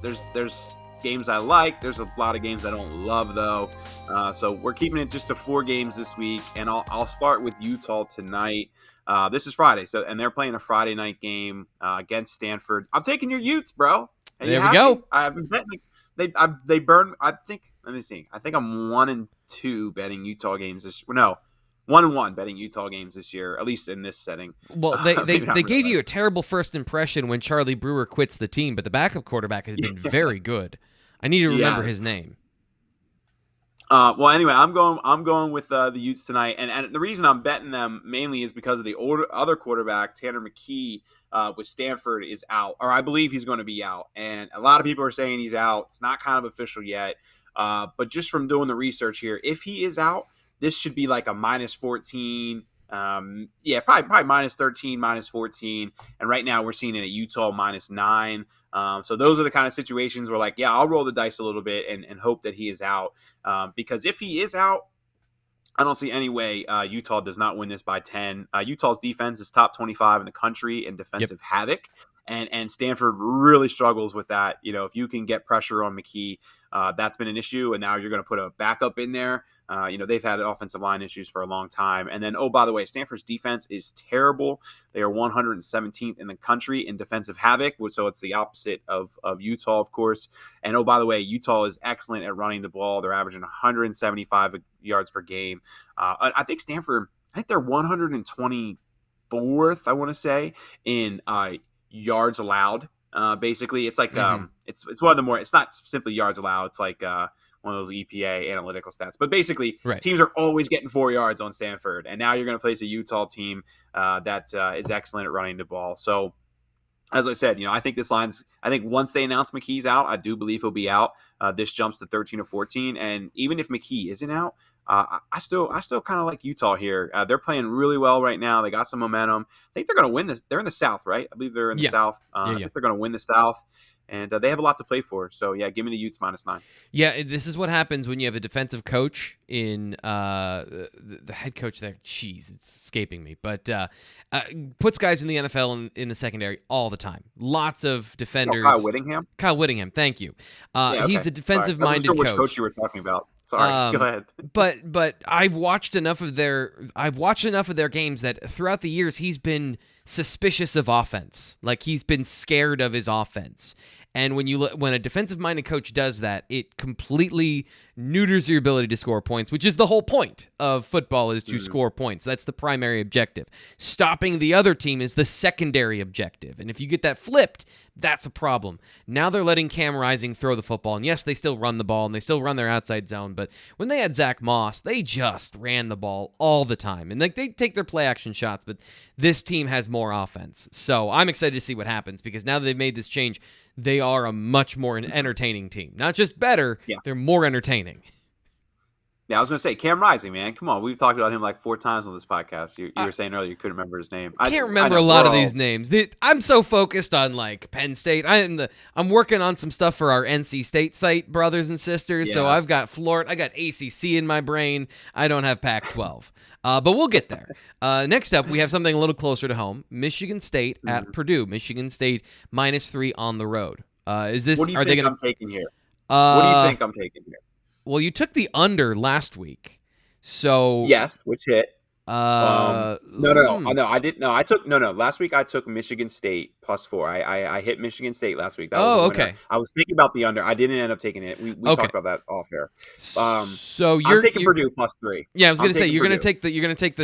S2: There's games I like. There's a lot of games I don't love, though. So we're keeping it just to 4 games this week, and I'll start with Utah tonight. This is Friday, and they're playing a Friday night game against Stanford. I'm taking your Utes, bro.
S1: There we go.
S2: I've been betting. They burn. I think. Let me see. I think I'm 1-2 betting Utah games this. No, 1-1 betting Utah games this year, at least in this setting.
S1: Well, they gave you a terrible first impression when Charlie Brewer quits the team, but the backup quarterback has been very good. I need to remember his name.
S2: Well, anyway, I'm going with the Utes tonight, and the reason I'm betting them mainly is because of the other quarterback, Tanner McKee, with Stanford is out, or I believe he's going to be out, and a lot of people are saying he's out. It's not kind of official yet, but just from doing the research here, if he is out, this should be like a -14. Probably -13, -14, and right now we're seeing it at Utah -9. So those are the kind of situations where, like, I'll roll the dice a little bit and hope that he is out. Because if he is out, I don't see any way Utah does not win this by 10. Utah's defense is top 25 in the country in defensive havoc. And Stanford really struggles with that. If you can get pressure on McKee, that's been an issue. And now you're going to put a backup in there. They've had offensive line issues for a long time. And then, by the way, Stanford's defense is terrible. They are 117th in the country in defensive havoc. So it's the opposite of Utah, of course. And, by the way, Utah is excellent at running the ball. They're averaging 175 yards per game. I think Stanford, they're 124th, I want to say, in yards allowed. Basically, it's like it's one of the more. It's not simply yards allowed. It's like one of those EPA analytical stats. But basically, teams are always getting 4 yards on Stanford, and now you're going to place a Utah team that is excellent at running the ball. So, as I said, I think this line's. I think once they announce McKee's out, I do believe he'll be out. This jumps to 13 or 14, and even if McKee isn't out, I still kind of like Utah here. They're playing really well right now. They got some momentum. I think they're going to win this. They're in the South, right? I believe they're in the South. I think they're going to win the South. and they have a lot to play for. So yeah, give me the Utes -9.
S1: Yeah, this is what happens when you have a defensive coach in the head coach there. Jeez, it's escaping me, but puts guys in the NFL in the secondary all the time. Lots of defenders.
S2: Kyle Whittingham.
S1: Kyle Whittingham, thank you.
S2: Yeah, okay.
S1: He's a defensive-minded
S2: I wasn't sure which
S1: coach.
S2: coach you were talking about. Sorry, go ahead.
S1: But I've watched enough of their games that throughout the years he's been suspicious of offense. Like he's been scared of his offense. And when a defensive-minded coach does that, it completely neuters your ability to score points, which is the whole point of football, is to score points. That's the primary objective. Stopping the other team is the secondary objective. And if you get that flipped, that's a problem. Now they're letting Cam Rising throw the football. And yes, they still run the ball, and they still run their outside zone. But when they had Zach Moss, they just ran the ball all the time. And they take their play-action shots, but this team has more offense. So I'm excited to see what happens, because now that they've made this change, they are a much more entertaining team. Not just better, they're more entertaining.
S2: Yeah, I was going to say, Cam Rising, man. Come on. We've talked about him like 4 times on this podcast. You were saying earlier you couldn't remember his name.
S1: I can't remember a lot of these names. I'm so focused on like Penn State. I'm working on some stuff for our NC State site, brothers and sisters. Yeah. So I've got Florida. I got ACC in my brain. I don't have Pac-12. But we'll get there. Next up, we have something a little closer to home. Michigan State at Purdue. Michigan State -3 on the road. Is this?
S2: What do you think I'm taking here?
S1: What
S2: do you think I'm taking here?
S1: Well, you took the under last week, so
S2: yes, which hit. No, I didn't. No, I took last week I took Michigan State +4. I hit Michigan State last week. That was
S1: okay.
S2: I was thinking about the under. I didn't end up taking it. We talked about that off air.
S1: So
S2: I'm taking Purdue +3.
S1: Yeah, I was going to say you're going to take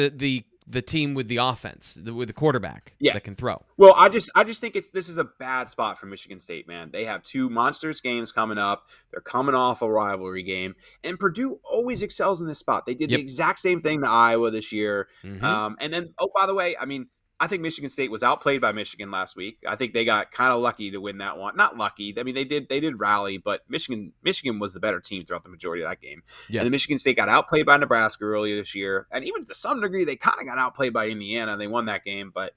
S1: the team with the offense, with the quarterback that can throw.
S2: Well, I just think this is a bad spot for Michigan State, man. They have 2 monstrous games coming up. They're coming off a rivalry game, and Purdue always excels in this spot. They did the exact same thing to Iowa this year. And then, by the way, I mean, I think Michigan State was outplayed by Michigan last week. I think they got kind of lucky to win that one. Not lucky. I mean, they did rally, but Michigan was the better team throughout the majority of that game. Yeah. And then Michigan State got outplayed by Nebraska earlier this year. And even to some degree, they kind of got outplayed by Indiana. They won that game, but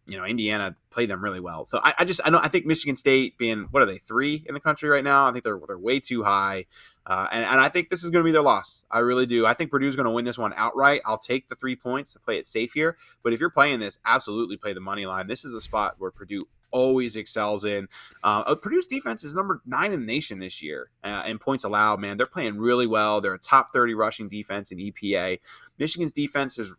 S2: Indiana played them really well. So I think Michigan State being, what are they, 3 in the country right now? I think they're way too high. And I think this is going to be their loss. I really do. I think Purdue's going to win this one outright. I'll take the 3 points to play it safe here. But if you're playing this, absolutely play the money line. This is a spot where Purdue always excels in. Purdue's defense is number 9 in the nation this year in points allowed, man. They're playing really well. They're a top 30 rushing defense in EPA. Michigan State's defense, has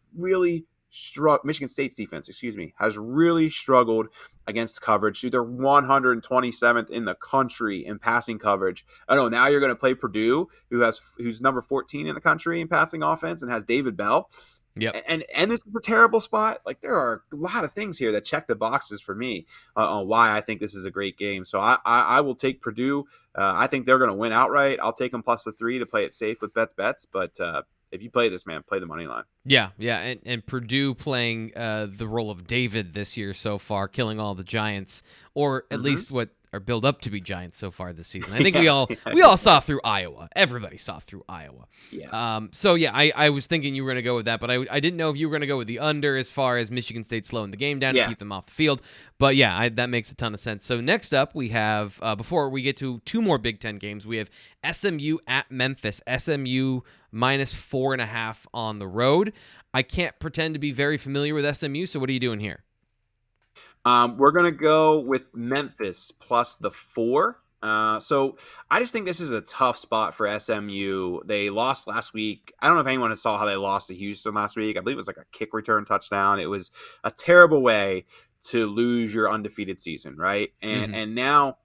S2: really struggled against coverage. Dude, they're 127th in the country in passing coverage. I know now you're going to play Purdue, who's number 14 in the country in passing offense and has David Bell.
S1: Yep.
S2: And this is a terrible spot. Like, there are a lot of things here that check the boxes for me on why I think this is a great game. So I will take Purdue. I think they're going to win outright. I'll take them +3 to play it safe with bets. But if you play this, man, play the money line.
S1: Yeah, and Purdue playing the role of David this year so far, killing all the Giants, or at least what are built up to be Giants so far this season. I think we all saw through Iowa. Everybody saw through Iowa.
S2: Yeah.
S1: So yeah, I was thinking you were going to go with that, but I didn't know if you were going to go with the under as far as Michigan State slowing the game down to keep them off the field. But yeah, that makes a ton of sense. So next up we have, before we get to 2 more Big Ten games, we have SMU at Memphis. SMU -4.5 on the road. I can't pretend to be very familiar with SMU, so what are you doing here?
S2: We're going to go with Memphis +4. So I just think this is a tough spot for SMU. They lost last week. I don't know if anyone saw how they lost to Houston last week. I believe it was like a kick return touchdown. It was a terrible way to lose your undefeated season, right? And now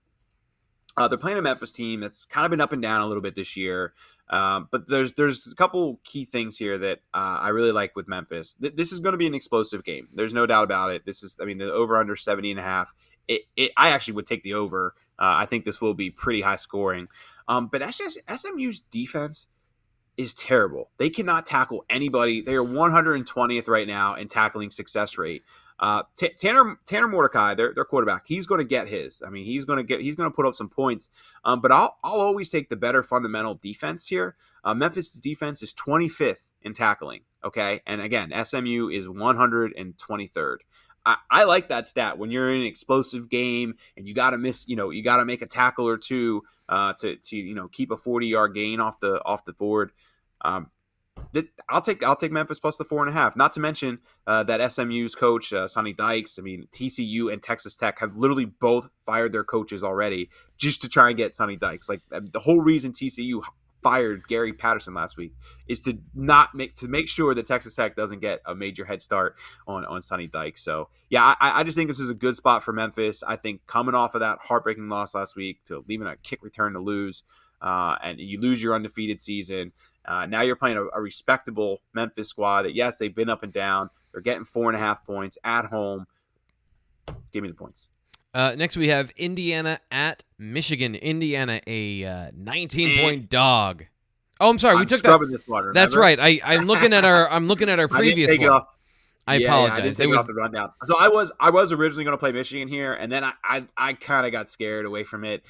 S2: they're playing a Memphis team that's kind of been up and down a little bit this year. But there's a couple key things here that I really like with Memphis. This is going to be an explosive game. There's no doubt about it. The over under 70.5. I actually would take the over. I think this will be pretty high scoring. But SMU's defense is terrible. They cannot tackle anybody. They are 120th right now in tackling success rate. Tanner Mordecai, their quarterback, he's going to get his. I mean, he's going to put up some points. But I'll always take the better fundamental defense here. Memphis' defense is 25th in tackling. Okay, and again, SMU is 123rd. I like that stat when you're in an explosive game and you got to you got to make a tackle or two to keep a 40-yard gain off the board. I'll take Memphis plus the 4.5. Not to mention that SMU's coach Sonny Dykes. I mean, TCU and Texas Tech have literally both fired their coaches already just to try and get Sonny Dykes. Like the whole reason TCU fired Gary Patterson last week is to make sure that Texas Tech doesn't get a major head start on Sonny Dykes. So yeah, I just think this is a good spot for Memphis. I think coming off of that heartbreaking loss last week to leaving a kick return to lose. And you lose your undefeated season. Now you're playing a respectable Memphis squad that, yes, they've been up and down. They're getting 4.5 points at home. Give me the points.
S1: Next, we have Indiana at Michigan. Indiana, a 19-point dog. Oh, I'm sorry. We took that.
S2: This water,
S1: That's right. I'm looking at our previous one.
S2: Off.
S1: I apologize.
S2: I didn't take it off the rundown. So I was originally going to play Michigan here, and then I kind of got scared away from it.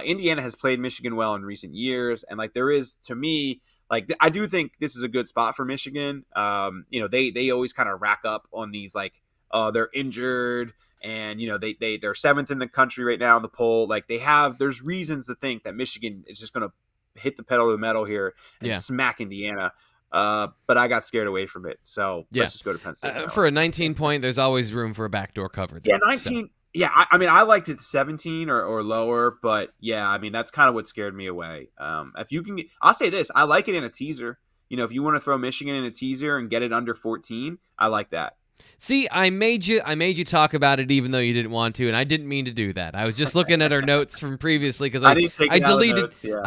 S2: Indiana has played Michigan well in recent years, and like there is, to me, like I do think this is a good spot for Michigan. They always kind of rack up on these like they're injured, and they're 7th in the country right now in the poll. Like there's reasons to think that Michigan is just going to hit the pedal to the metal here and smack Indiana. But I got scared away from it, so let's just go to Penn State.
S1: For a 19-point, there's always room for a backdoor cover.
S2: Yeah, 19. So. Yeah, I mean, I liked it 17 or lower, but yeah, I mean, that's kind of what scared me away. If you can, I'll say this: I like it in a teaser. If you want to throw Michigan in a teaser and get it under 14, I like that.
S1: See, I made you talk about it even though you didn't want to, and I didn't mean to do that. I was just looking at our notes from previously because I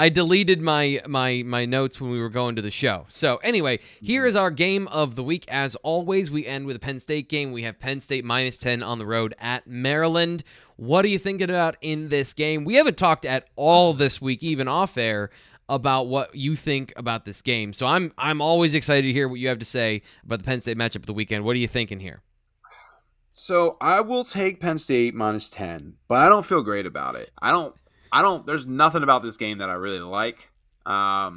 S1: deleted my notes when we were going to the show. So anyway, here is our game of the week. As always, we end with a Penn State game. We have Penn State -10 on the road at Maryland. What are you thinking about in this game? We haven't talked at all this week, even off air, about what you think about this game. So I'm always excited to hear what you have to say about the Penn State matchup of the weekend. What are you thinking here?
S2: So I will take Penn State -10, but I don't feel great about it. I don't there's nothing about this game that I really like. I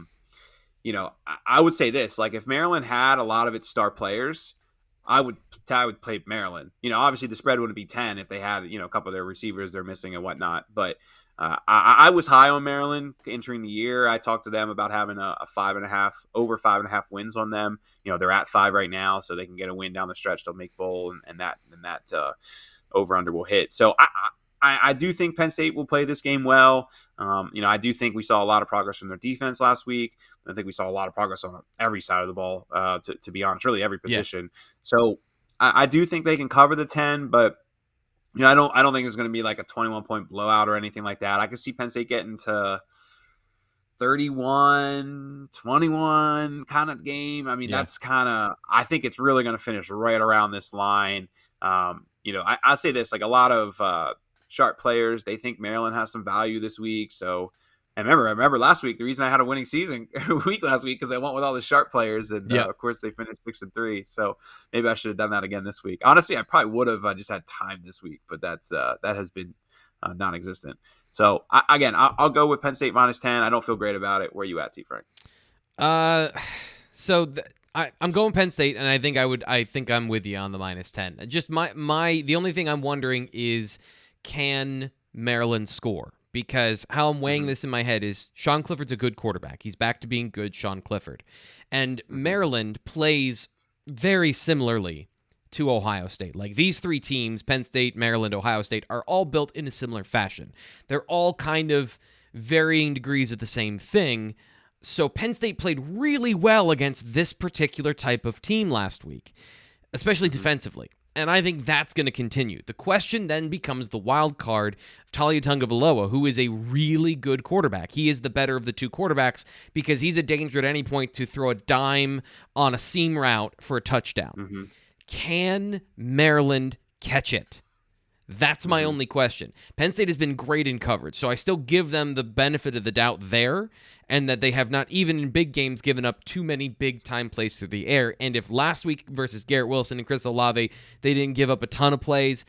S2: would say this, like if Maryland had a lot of its star players, I would play Maryland. Obviously the spread wouldn't be 10 if they had, a couple of their receivers they're missing and whatnot, but I was high on Maryland entering the year. I talked to them about having a 5.5 over 5.5 wins on them. They're at 5 right now, so they can get a win down the stretch. They'll make bowl, and that over under will hit. So I do think Penn State will play this game well. I do think we saw a lot of progress from their defense last week. I think we saw a lot of progress on every side of the ball. To be honest, really every position. Yeah. So I do think they can cover the 10, but. I don't think it's going to be like a 21-point blowout or anything like that. I could see Penn State getting to 31-21 kind of game. I mean, that's kind of – I think it's really going to finish right around this line. I'll say this, like a lot of sharp players, they think Maryland has some value this week. So – and remember last week, the reason I had a winning season week last week because I went with all the sharp players, and of course they finished 6-3. So maybe I should have done that again this week. Honestly, I probably would have. I just had time this week, but that has been non-existent. So I'll go with Penn State -10. I don't feel great about it. Where are you at, T. Frank?
S1: I'm going Penn State, and I think I'm with you on the -10. Just the only thing I'm wondering is, can Maryland score? Because how I'm weighing this in my head is Sean Clifford's a good quarterback. He's back to being good Sean Clifford. And Maryland plays very similarly to Ohio State. Like these three teams, Penn State, Maryland, Ohio State, are all built in a similar fashion. They're all kind of varying degrees of the same thing. So Penn State played really well against this particular type of team last week, especially defensively. And I think that's going to continue. The question then becomes the wild card, Talia Tagovailoa, who is a really good quarterback. He is the better of the two quarterbacks because he's a danger at any point to throw a dime on a seam route for a touchdown. Can Maryland catch it? That's my only question. Penn State has been great in coverage, so I still give them the benefit of the doubt there, and that they have not, even in big games, given up too many big-time plays through the air. And if last week versus Garrett Wilson and Chris Olave, they didn't give up a ton of plays,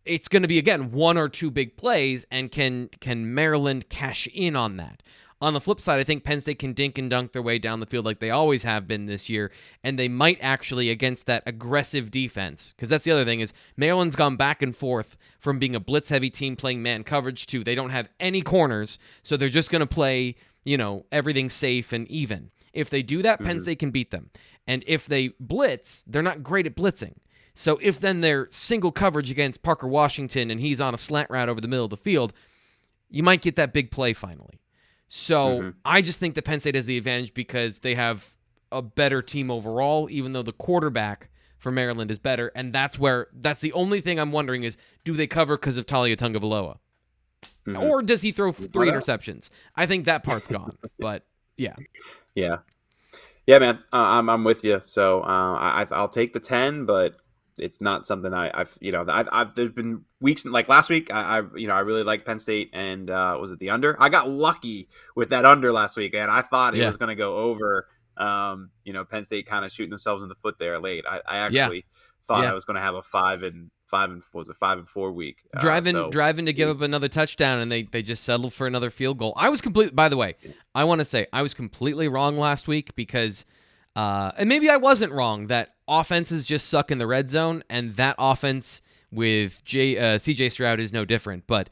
S1: it's going to be, again, one or two big plays, and can Maryland cash in on that? On the flip side, I think Penn State can dink and dunk their way down the field like they always have been this year, and they might actually, against that aggressive defense, because that's the other thing is Maryland's gone back and forth from being a blitz-heavy team playing man coverage to they don't have any corners, so they're just going to play, everything safe and even. If they do that, Penn State can beat them. And if they blitz, they're not great at blitzing. So if then they're single coverage against Parker Washington and he's on a slant route over the middle of the field, you might get that big play finally. So I just think that Penn State has the advantage because they have a better team overall, even though the quarterback for Maryland is better. And that's the only thing I'm wondering is, do they cover because of Talia Tungavaloa? Or does he throw 3 interceptions? I think that part's gone. But yeah.
S2: Yeah, man. I'm with you. So I'll take the 10, but it's not something I've there's been weeks like last week. I really like Penn State, and was it the under? I got lucky with that under last week, and I thought it was going to go over. Penn State kind of shooting themselves in the foot there late. I actually thought I was going to have a 5-4 week.
S1: Driving to give up another touchdown, and they just settled for another field goal. I was by the way, I want to say I was completely wrong last week because, and maybe I wasn't wrong, that offenses just suck in the red zone, and that offense with CJ Stroud is no different. But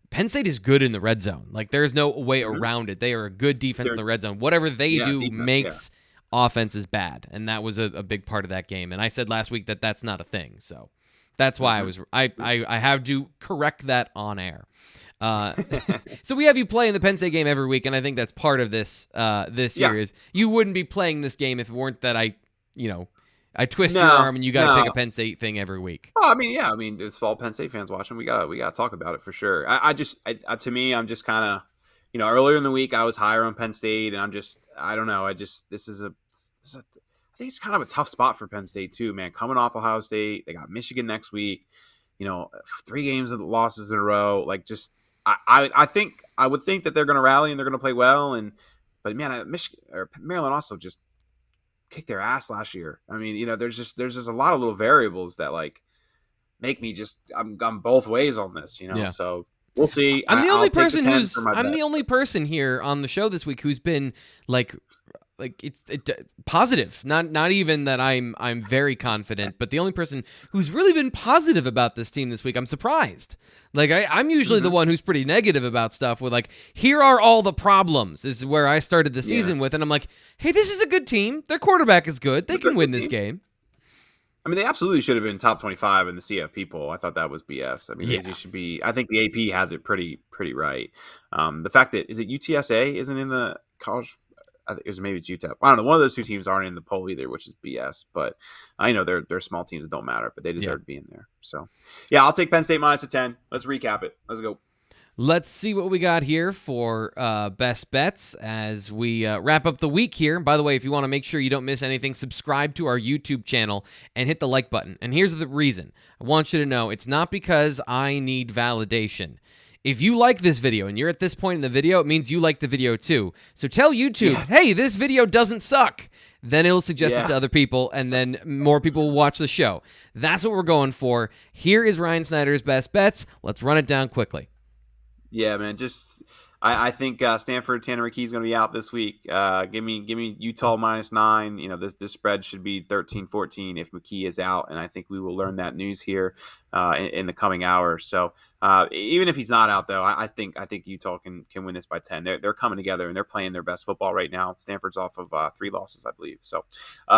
S1: Penn State is good in the red zone. Like, there's no way around it. They are a good defense in the red zone. Whatever they do makes offenses bad, and that was a big part of that game. And I said last week that that's not a thing. So that's why I have to correct that on air. So we have you playing the Penn State game every week, and I think that's part of this year is you wouldn't be playing this game if it weren't that I twist your arm and you got to pick a Penn State thing every week.
S2: Well, I mean, it's all Penn State fans watching. We got to talk about it for sure. To me, I'm just kind of, earlier in the week I was higher on Penn State, and I don't know. I think it's kind of a tough spot for Penn State too, man. Coming off Ohio State, they got Michigan next week. 3 games of losses in a row. Like, just I would think that they're going to rally and they're going to play well. But man, Maryland also just kicked their ass last year. I mean, there's just a lot of little variables that like make me I'm both ways on this. So we'll see.
S1: I'm the only person here on the show this week who's been like it's positive. Not even that I'm very confident, but the only person who's really been positive about this team this week. I'm surprised. Like I'm usually the one who's pretty negative about stuff with like, here are all the problems. This is where I started the season with, and I'm like, hey, this is a good team. Their quarterback is good. They can win this game.
S2: I mean, they absolutely should have been top 25 in the CF people. I thought that was BS. I mean, they should be. I think the AP has it pretty right. The fact that UTSA isn't in the college. I think maybe it's UTEP. I don't know. One of those 2 teams aren't in the poll either, which is BS. But I know they're small teams that don't matter, but they deserve to be in there. So, yeah, I'll take Penn State minus a 10. Let's recap it. Let's go.
S1: Let's see what we got here for best bets as we wrap up the week here. By the way, if you want to make sure you don't miss anything, subscribe to our YouTube channel and hit the like button. And here's the reason. I want you to know it's not because I need validation. If you like this video and you're at this point in the video, it means you like the video too. So tell YouTube, hey, this video doesn't suck. Then it'll suggest it to other people, and then more people will watch the show. That's what we're going for. Here is Ryan Snyder's best bets. Let's run it down quickly.
S2: Yeah, man. I think Stanford, Tanner McKee's going to be out this week. Give me Utah minus 9. This spread should be 13-14 if McKee is out, and I think we will learn that news here in the coming hours. So even if he's not out, though, I think Utah can win this by 10. They're coming together and they're playing their best football right now. Stanford's off of 3 losses, I believe. So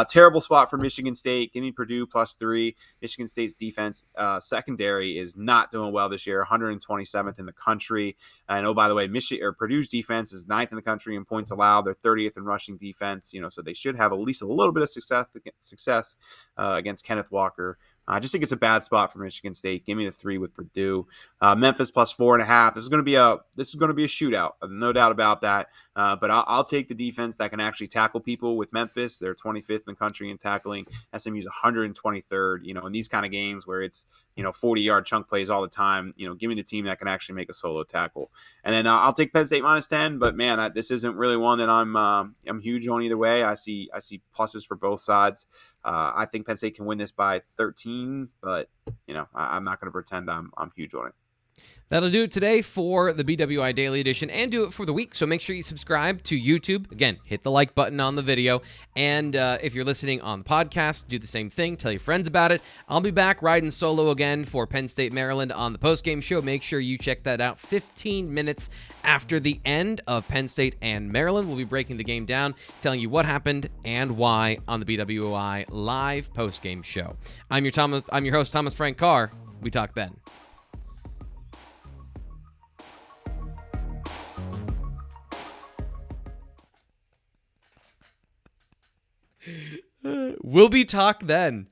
S2: terrible spot for Michigan State. Give me Purdue plus 3. Michigan State's defense secondary is not doing well this year. 127th in the country. And by the way, Purdue's defense is 9th in the country in points allowed. They're 30th in rushing defense. So they should have at least a little bit of success against Kenneth Walker. I just think it's a bad spot for Michigan State. Give me the 3 with Purdue. Memphis plus 4.5. This is going to be a shootout, no doubt about that. But I'll take the defense that can actually tackle people with Memphis. They're 25th in the country in tackling. SMU's 123rd. In these kind of games where it's 40-yard chunk plays all the time. Give me the team that can actually make a solo tackle. And then I'll take Penn State minus 10. But man, this isn't really one that I'm huge on either way. I see pluses for both sides. I think Penn State can win this by 13, but I'm not going to pretend I'm huge on it.
S1: That'll do it today for the BWI Daily Edition and do it for the week. So make sure you subscribe to YouTube. Again, hit the like button on the video. And if you're listening on the podcast, do the same thing. Tell your friends about it. I'll be back riding solo again for Penn State, Maryland on the postgame show. Make sure you check that out 15 minutes after the end of Penn State and Maryland. We'll be breaking the game down, telling you what happened and why on the BWI live postgame show. I'm your host, Thomas Frank Carr. We talk then. We'll be talk then.